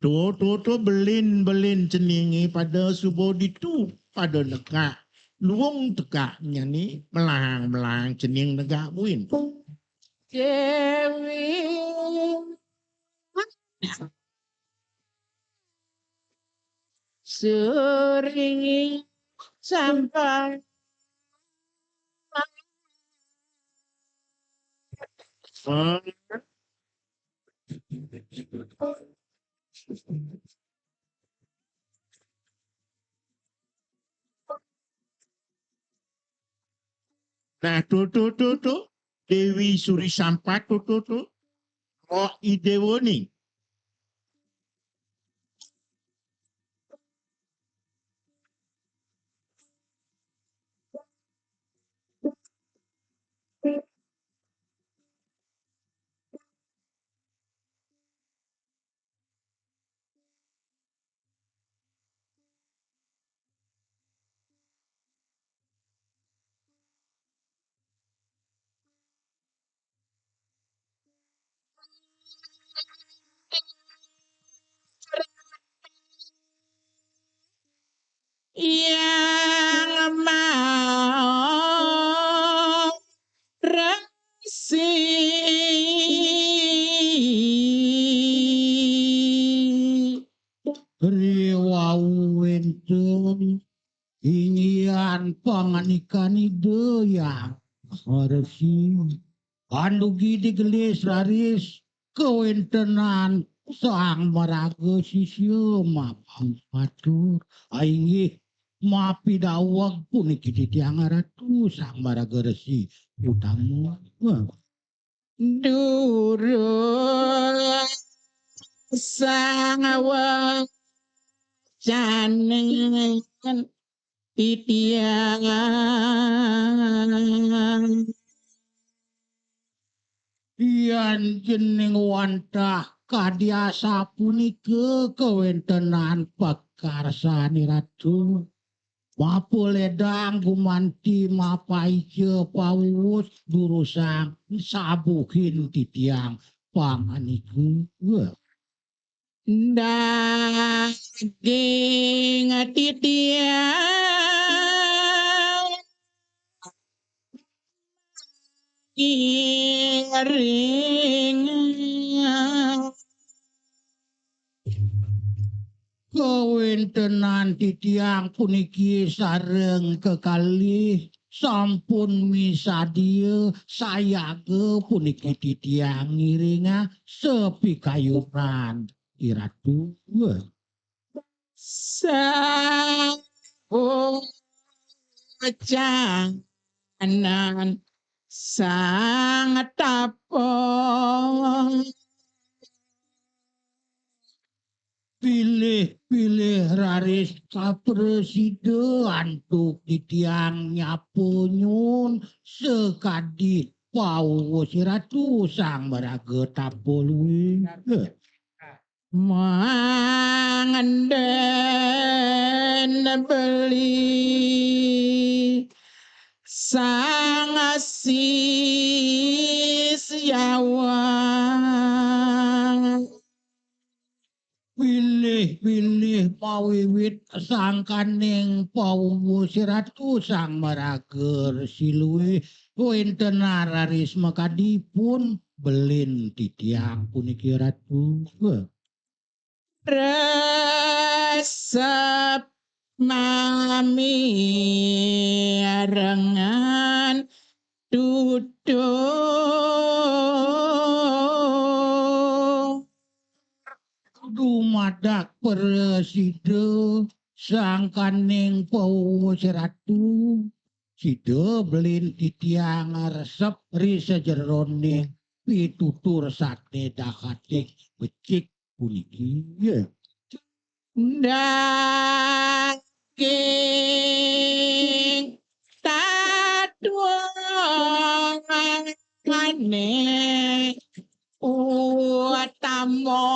to belin ceningi pada subuh ditu pada negak luung tegaknya nih melang cening negak buin. Dewi sering sampai Nah to Dewi Suri Sampat to oh idewo nih. yang mau resi Riwau enten tenan panganikani deyang haresi andugi digelis raris kewentenan sang maraga sisya mapang matur ainggih mapi dawag puniki titiang ratu sang maraga resi utamu Durung sang wajanen titiang Ian jeneng wantah kadiasa punika kewentenan pekarsani ratu mapuledang gumanti mapaije pawus durusang sabuhin titiang panganiku daging titiang iring kewentenan titiang puniki sareng kekalih sampun misadia sayage puniki titiang ngiringa sepi kayuran iratu sang wajanan sang tapong pilih raris kapreside antuk titiang nyaponyun sekadi pawus ratu sang maraga tapoluwi mangenden beli sang sisyawan pilih pawiwit sangkaning pawus ratu sang maraga siluwe wenten raris makadipun belin titiang puniki ratu resep mami rengan duduk dumadak preside sangkaning pawus ratu sida belin titiang resep risa jeroning pitutur sakne dakatik becik puniki daging tatuangane utama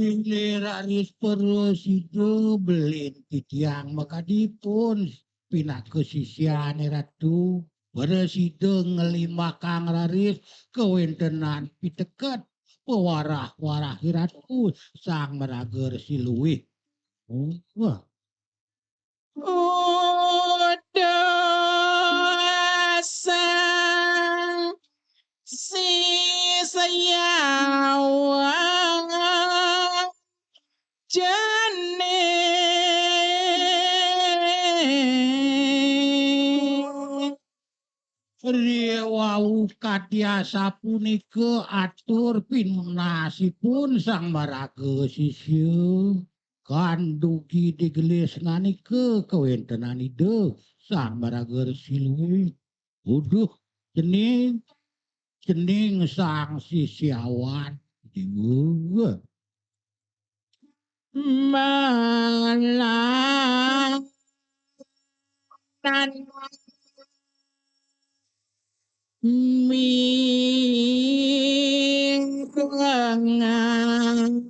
pilih raris preside belin titiang makadipun pinake sisiane ratu preside ngelima kang raris kewentenan piteket pewarah-warah ratu sang maraga siluwih wah udasa si sayawang jening Riwau katiasa punika atur pinunasipun sang maraga sisya kandugi digelis nganike kewentenan ide sang maraga siluwe uduh cening sang sisyawan dewa malang dan minggangan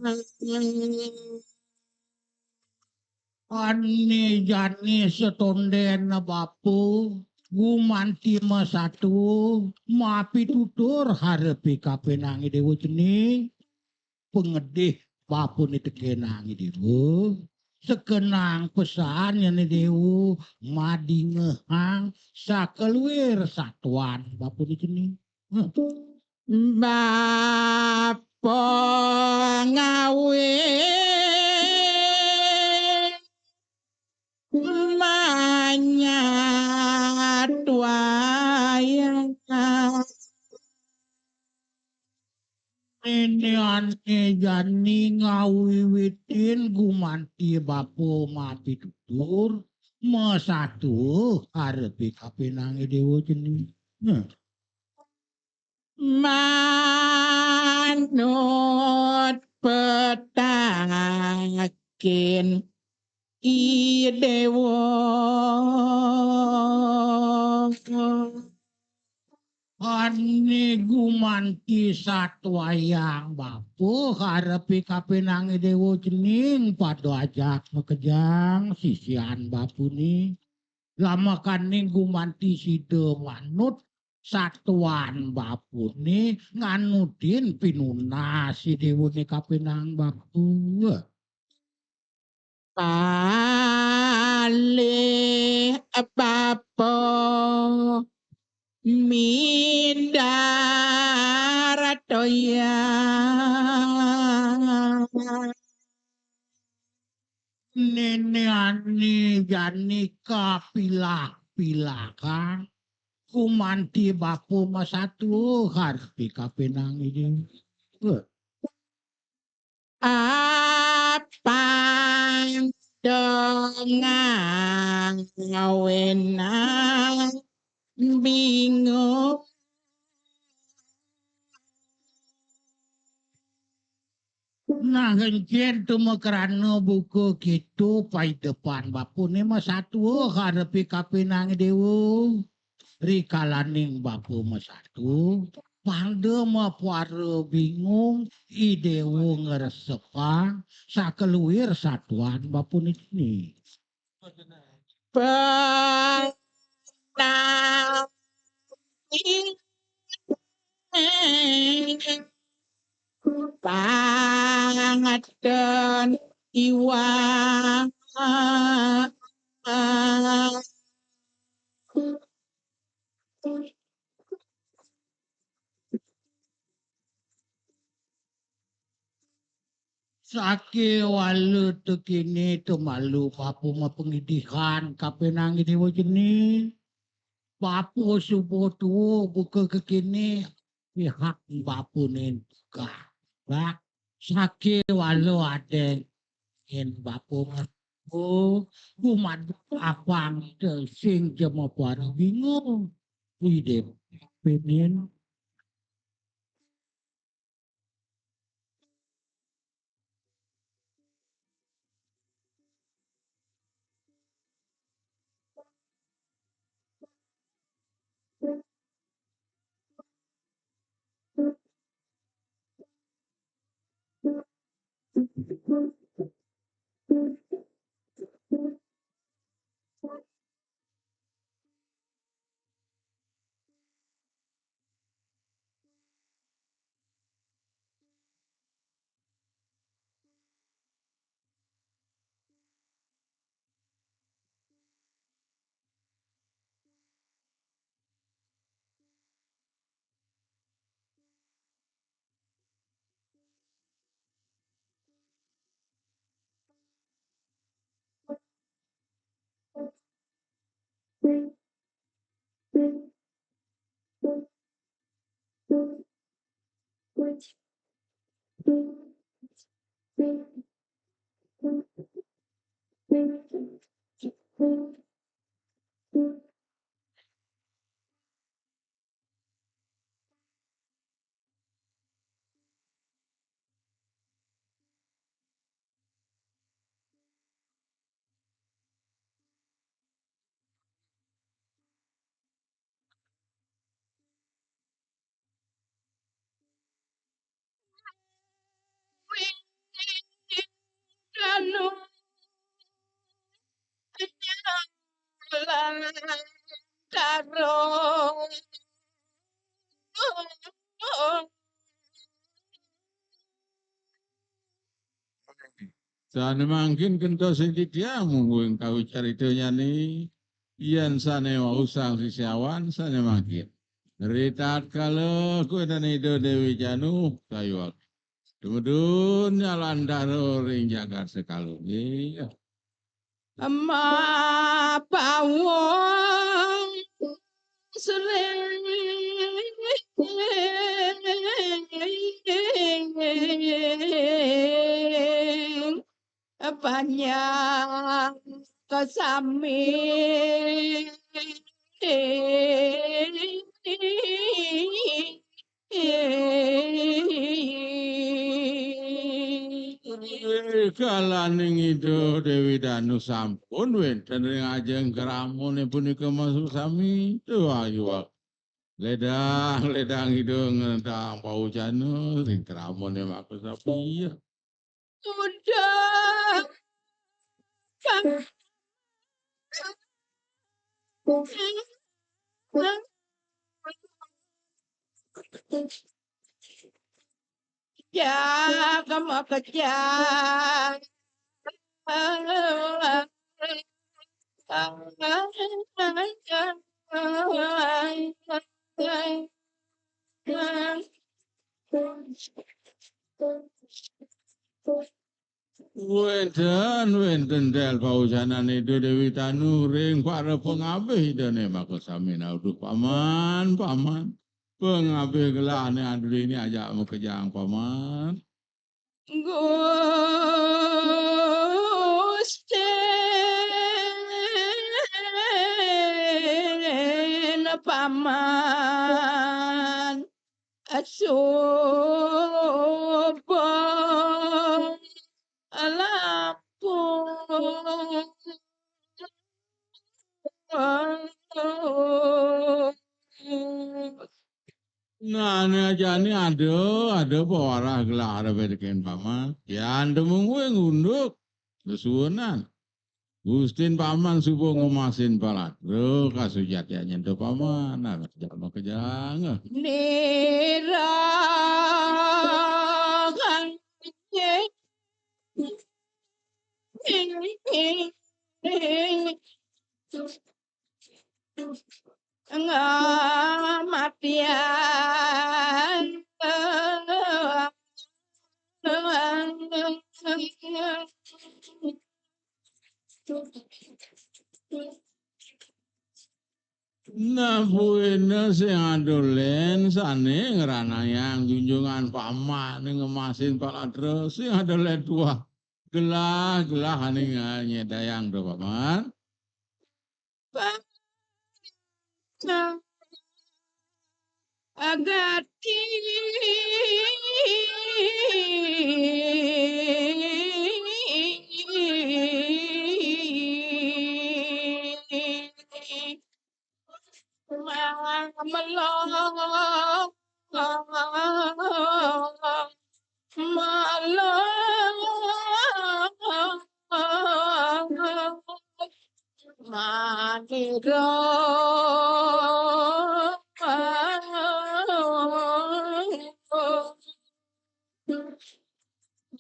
Ani jani setonden bapu gumanti masatu mapi tutur harepi kapenangi dewa cening pengedih bapun itu kenangi dewa sekenang pesan yang dewa madi ngehang sakeluir satuan bapun itu cening Bapa ngawe Ini ane jani ngawiwitin gumanti bapo mapi tutur mesatu arepi kapinangi dewa jeni. Manut petakin idewa Ane gumanti satwayang bapo arepi kapinangi dewa jening pado ajak mekejang sisian bapu ni. Lama kaning gumanti sida manut satuan bapu ni nganudin pinunas si dewa ni kapinang bapu. Palih papo mindaratoya Nene ani jani kapilah-pilakan kumanti bapu masatu harti kapinang ini. Apang dengan wenang bingung Nah, kencen tu makarana buku gitu pai depan bapu ni masatu harepi kapinang dewa. Rikalaning bapu masatu. Pangde mapuara bingung idewo ngeresepang sakeluir satuan bapu ni. penang pangaten iwang Sake walu tu kini tu malu bapu mapengidikan kapinang dewa jeni. Bapu subuh tu buka kekini pihak bapu ni buka. Bak sake walu ada in bapu mapu kumad apang te sing jema para bingung. Ide penin lalu jalan karo Sane mangkin kento sing didiamu kuwi kau caritanya ni yen sane wau sang sisiawan sane mangkin. Ritat kalau kowe dan itu Dewi Janu kayu aku. Dumedun nyalan daro ring jagat sekalu. Iya. ma pawon sering banyak kesami Kalaning itu Dewi Danu sampun wenten ring ajeng keramun punika masuk sami ayu ledang hidung ngentang paujanu ring keramun maku sapi sudah ya kamu kejar wenten del paujanan itu Dewi Tanu ring para pengabih dene maku sami nauduh paman pengabih gelane aduh ini aja mau kejang paman Gusten paman asupo lapun Nah, ini aja nih ada pewarah gelar berikan paman. Ya, anda munggu ngunduk kesuunan. Gustin paman subuh ngemasin palat. Bro, kasujat ya nyentuh paman. Nah, jangan kejang. Nirahan ngamatian Nah, buena sing adolen sane ngeranayang junjungan paman ngemasin palat terus sing adolen tua. Gelah ane nyedayang do paman. agati melong maniro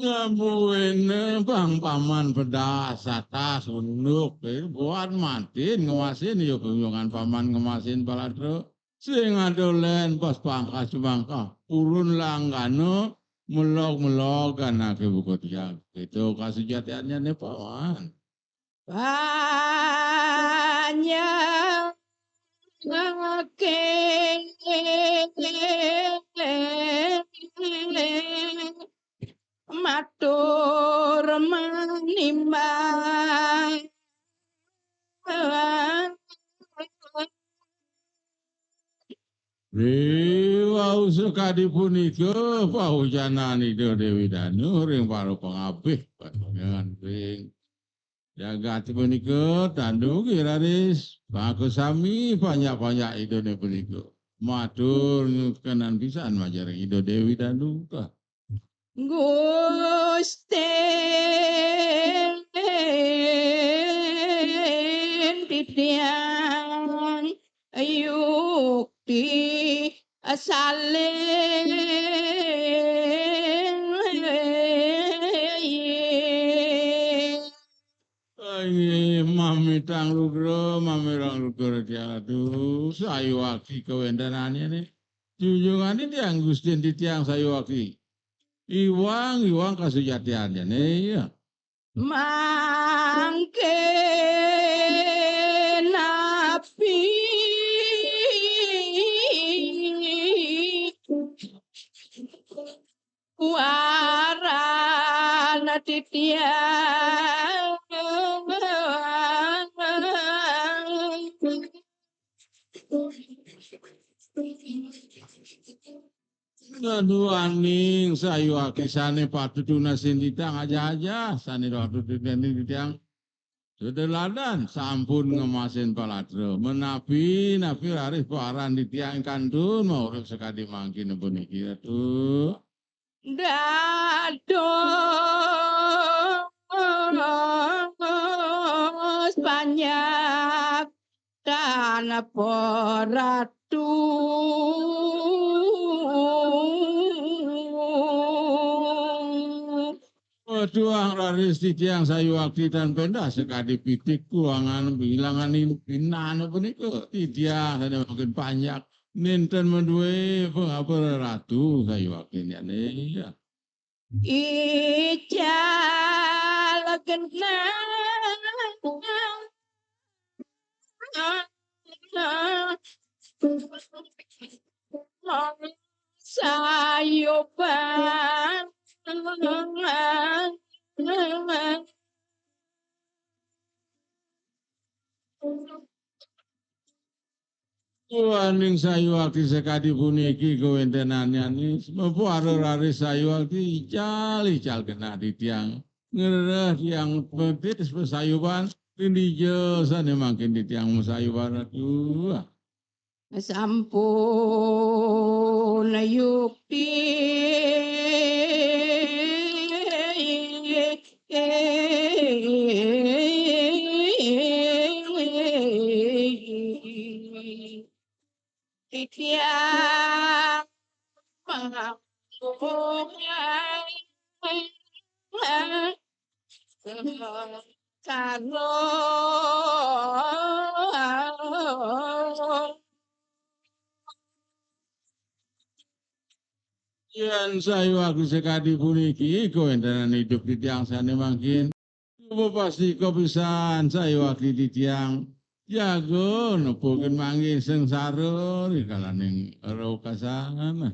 Ngabuin bang paman pedas atas unduk buat matin ngemasin yuk kunjungan paman ngemasin palatro sing adolen pas pangkas bangka urun langgano melog karena ke buku tiang itu kasujatiannya nih paman banyak matur manimbang Wau sekadi punika paujanan itu Dewi Danu ring para pengabih panjenengan ring jagat punika tandu kiraris bagus sami banyak itu ne punika matur kenan pisan majareng itu Dewi Danu kah Gusten titian yukti asalen mami tang lugro tiadu sayu aki kewendanannya nih junjungan ini yang Gustin di tiang sayu aki iwang kasujatiannya nih ya mangke napi warana Aduh aning sayu akisane patutuna sinditang aja sane waktu titiang sedeladan sampun ngemasin paladro menapi napi raris paran di tiang kandun mau urip sekadi mangkin puniki tuh dados banyak tanah poratu Tuang raris di tiang sayu akti dan pendah sekadi pitik kuangan bilangan pinan puniko di tiang ada makin banyak ninten mendue pengapa ratu sayu akti ini ya. ical kenang sayuban Waning sayu akti sekadi puniki kewentenannya nih semua raris sayu akti ical kena di tiang ngereh tiang petit sayuban ini sana makin di tiang sayuban aduh. sampun yukti titiang karo Yan sayu aku sekadi puniki kewentenan hidup di tiang sana makin. Coba pasti kau pisan sayu akti di tiang. Jago nepukin manggil sengsara di kalaning rau kasana.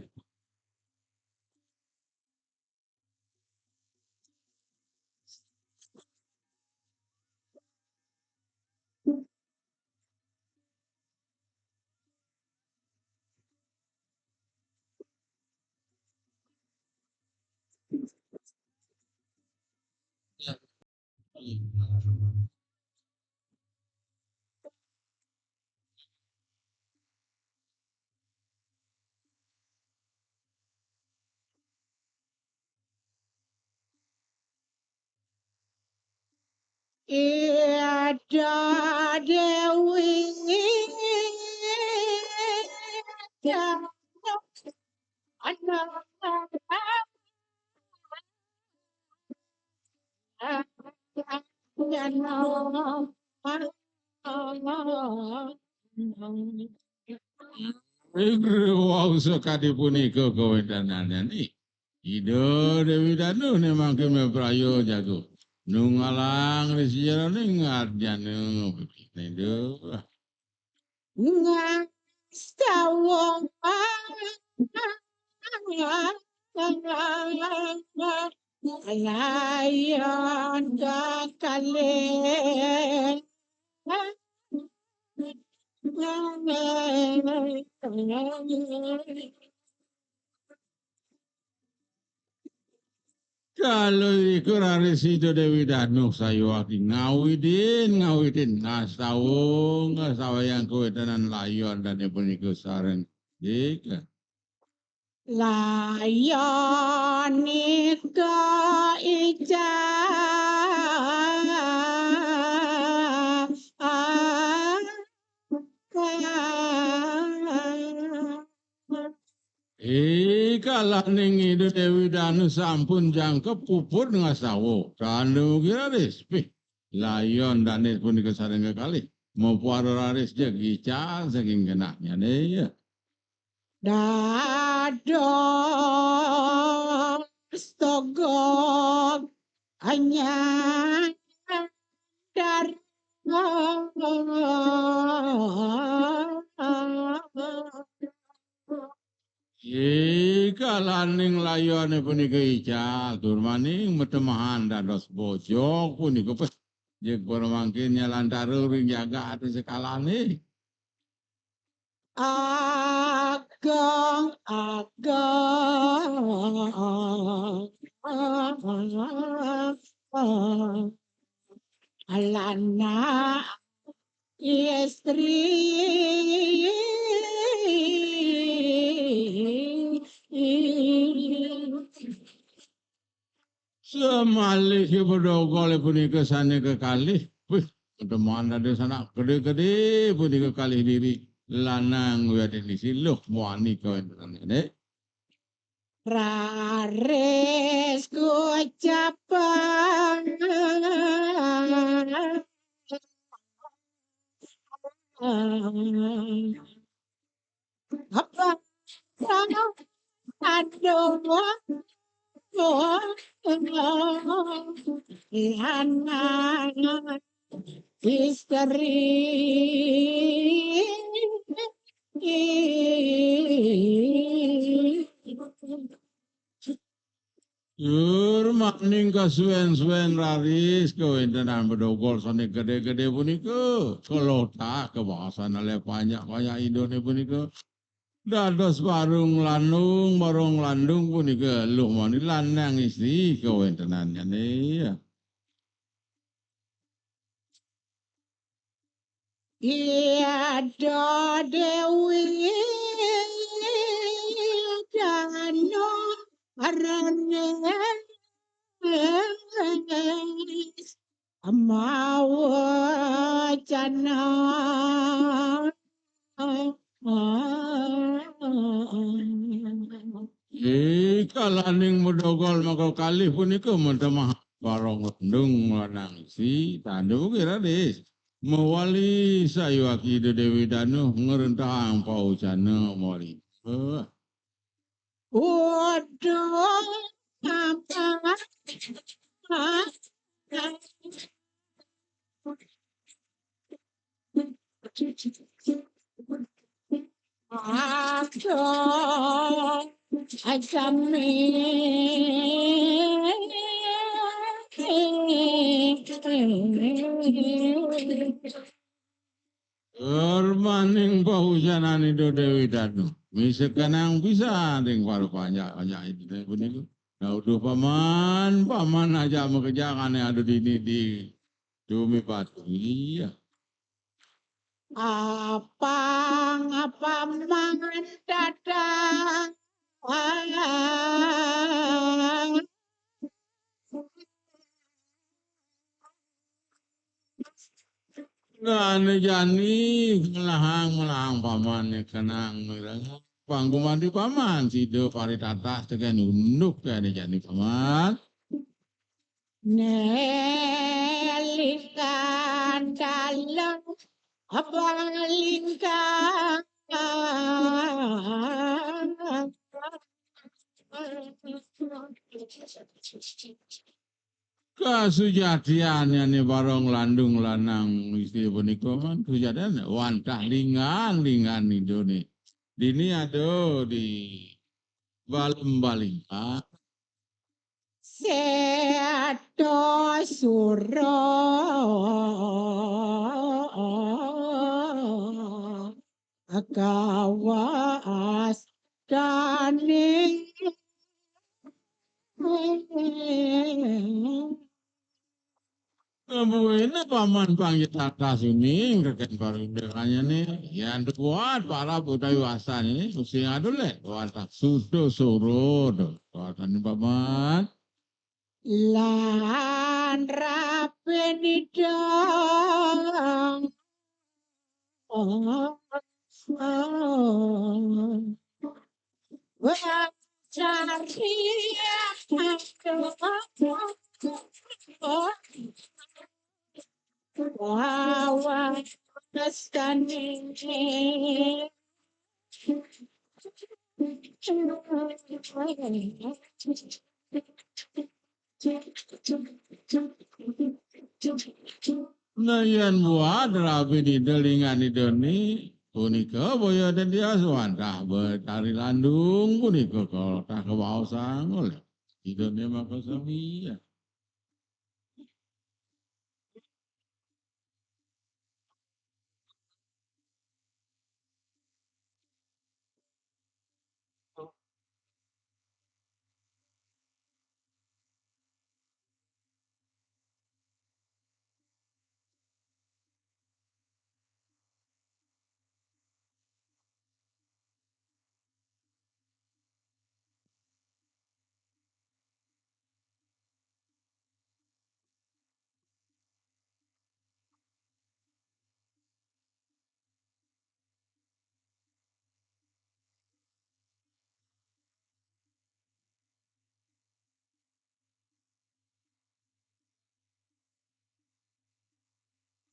Ada Dewi yang anak Wow sekadi puniki kewentenannya nih. Ido Dewi Danu memang kime prayo jago. Nungalang di sejarah nih ngarjane itu. Ngastawong layan kakalen Kalau iku raris itu Dewi Danu sayu akti ngawidin ngasawa yang kewentenan layon dan pun iku sareng. Jika. layanika ija Kalah ning itu Dewi Danu sampun jangkep pupur ngasawo. Kalau kira respi. Layon dan pun iku sareng kali. Mau puaro raris jagica saking kenaknya deh ya. dados togok anyar dar Ika laning layone punika ical turmaning metemahan dados bojong punika pes jek mangkin nyalantaru ring jaga atu sekalane. Ageng ageng alana istri Semalih si bedogol punika sane kekalih. Wih, ketemahan ada sana gede-gede punika kalih diri lanang wadi di siluh muani kau ini. rares kucapan apa aduh Lana istri Yur makning kasuen-suen raris kewentenan bedogol sane gede-gede punika. Kalau tak kebahasan ale banyak-banyak idone punika. Dados barung landung punika luh mani lanang istri kewentenannya nih. Iya Dewi Dano Aranes Amawacana Kalaning medogol maka kalih punika mentemah barong landung lanang istri tandu kira des. Mewali sayu aki Dewi Danu ngerentang paucana mawali. Waduh apa Aku Ajami Ermaning paucanan itu Dewi Danu. Misalkan bisa ding paru banyak itu begitu. Nah udah paman aja mengerjakan yang ada di Cumi Batu. Iya. apa mangan dadang Nah, jani melahang paman ya kenang pangguman di paman sido paritata tekan unduk ya jani paman. Nelikan dalam abalingkan Kasujatiannya nih barong landung lanang istri punika man sujatian wantah lingan itu nih. Dini ada di Baling-baling. Seto suro akawas kaning Buena paman panggil tata sini keken baru dengannya nih yang buat para budaya wasan ini mesti ngadu le watak sudo surud watan paman lan rapenidang cari wawa standing nah yang buat rapi di delingan itu nih punika boyo dan dia suantah betari landung punika kalau tak kebawasan oleh hidupnya maka sami ya.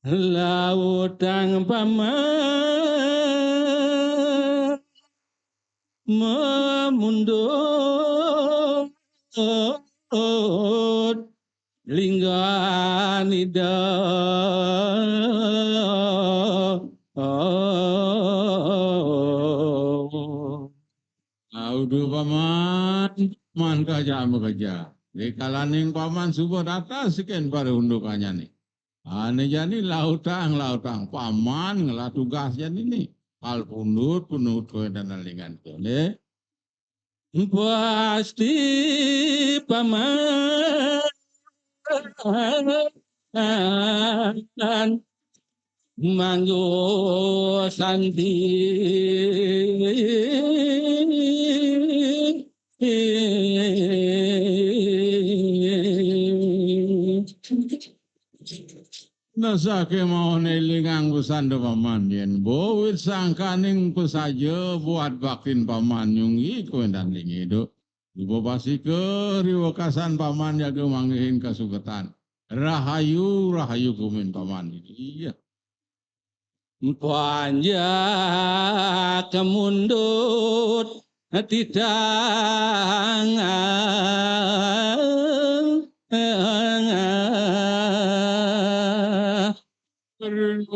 Lautang paman memundut lingganida Audu paman man kerja bekerja. Di kalaning paman subur atas sekian pada undukannya nih. Ane jadi lautang paman ngelah tugasnya ini. Kal punut kowe dan lingan itu nih. pasti paman manggo santi Nasake mau nelingang kusando paman yen bowit sangkaning pesaja buat bakin paman nyungi kowe dan lingi itu. Ibu pasti ke riwakasan paman jaga manggihin kasuketan. Rahayu kumin paman ini. Iya. panjang kemundut tidak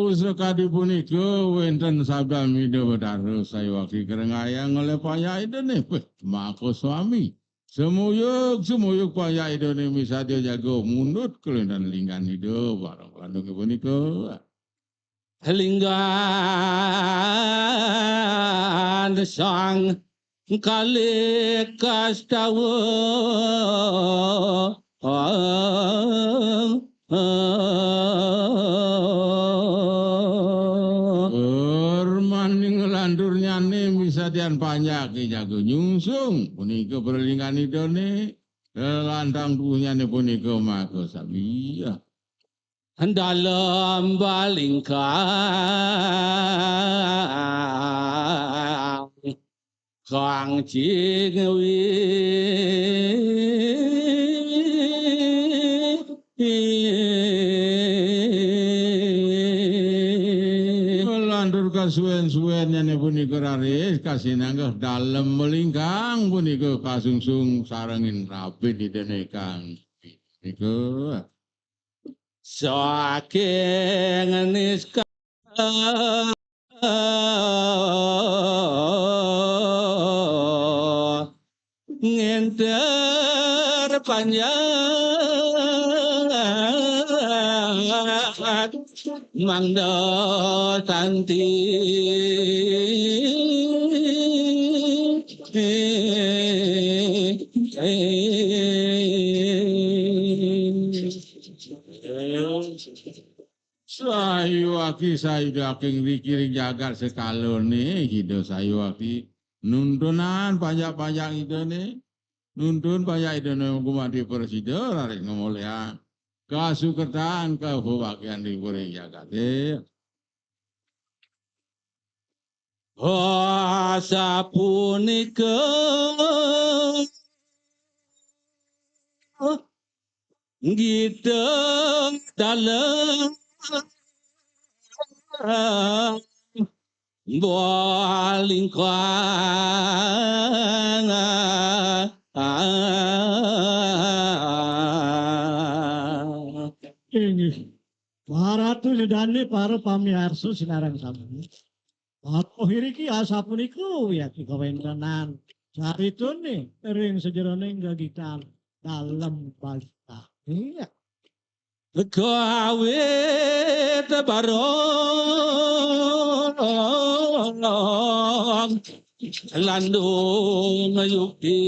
Sekadi punika wenten sabda mida bedara saya wakil kerengayang oleh paya itu nih. Mako suami. Semuyuk paya itu nih bisa dia jago mundut kelendan linggan hidup. Barang landung punika. linggan sang kali kastawa Bermaning landurnya nih bisa dian panjang jago nyungsung punika berlingan itu nih lantang punya nih punika mako sabiya. dalam balingkang kang cingwi Landur kasuwen-suwen nih punika raris kasih nanggah dalam melingkang punika kasungsung sarangin rapi di denekang punika. saking niska ngenter panjang mangda tanti Sayu aki sayu daking dikiring jagat sekalon nih hidup sayu aki nuntunan panjang itu nih nuntun panjang itu nih kumati presiden hari ngomolnya kasukertaan kebagian dikiring jagat sapunika gitu dalam balingkang Ini para tu sedani para pamiarso sinarang sami. Aku hiriki asa puniku ya kawentenan. Saritune ring sejeroning gagitan dalam balita. Iya. gawe tebarong landung yuki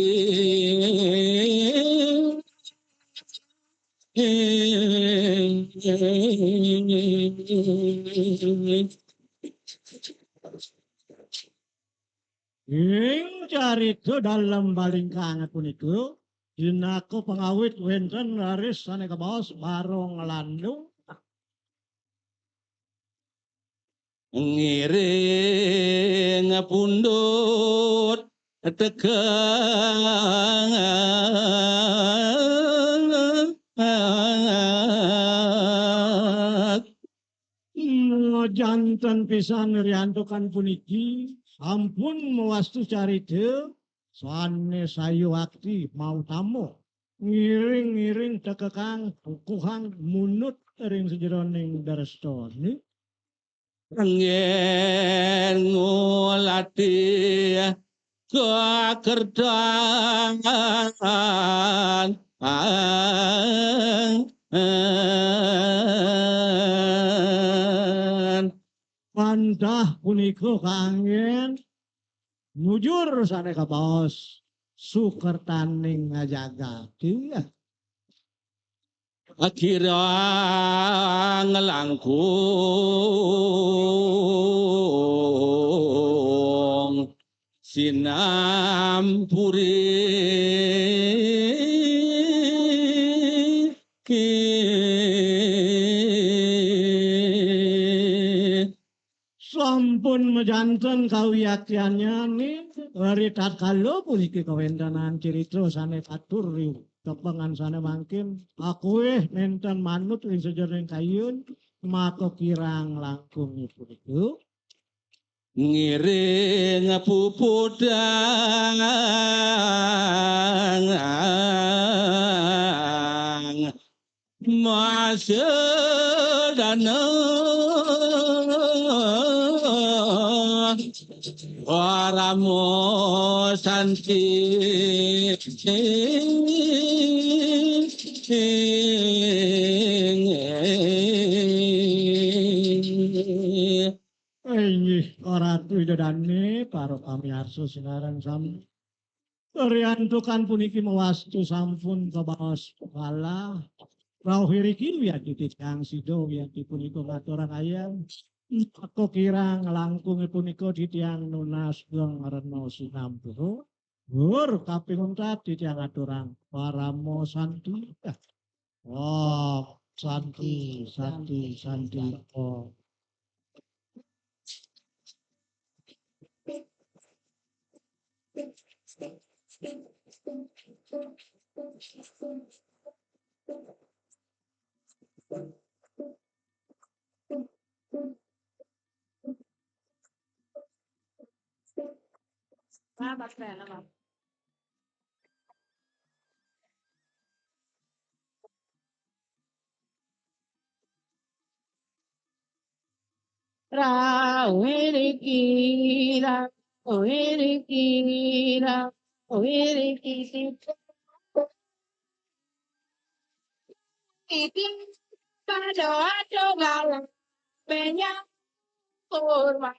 Ing carita dalam balingkang puniku Dinaku pengawit wenten laris saneka baos barong landung ngiring pundut tekang janten pisan riantukan puniki ampun mewastu carita soane sayu akti mau tamu ngiring-ngiring tekekang pukuhang munut ring sejeroning darstoni ngen ngulati kekerdangan pantah puniko kangen mujur saneka baos sukertaning ngajaga iya akhirnya ngelangkung sinampuri sampun mejanten kawiyakiannya nih dari tatkala puniki kawendanan cirita sane atur riu kepengan sana mangkin aku nenten manut ing sejereng kayun maka kirang langkung puniku ngiring pupudang masa Waramo santi Inggih Ratu Widodani para pamirsa sinaran sami riantukan puniki mewastu sampun kebaos kala rawuhiriki wiyadi titiang sido wiyadi punika ngaturan ayam aku kira ngelangkung punika titiang nunas gong reno sinampuru Gur kaping untat titiang aturan paramo santi oh santi santi santi oh Rawirikira, wirikira, wirikira, pada ada galang banyak kurma.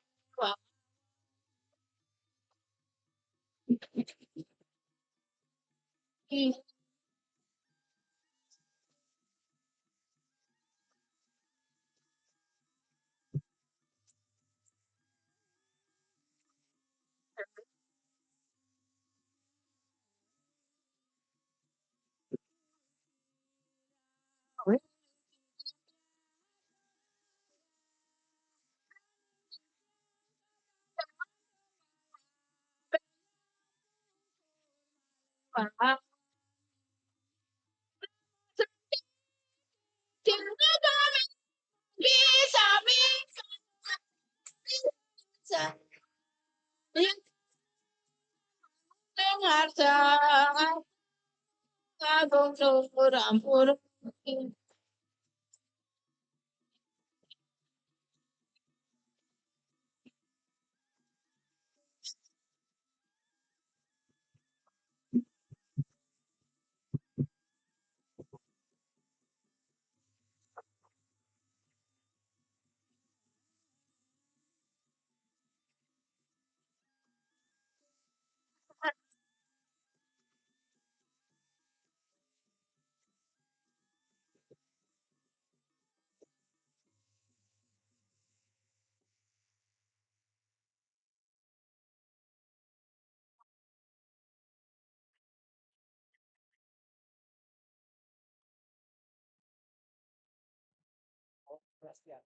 Cinta kami bisa bisa dengar sangat agung syukur ampun. Oh, ya.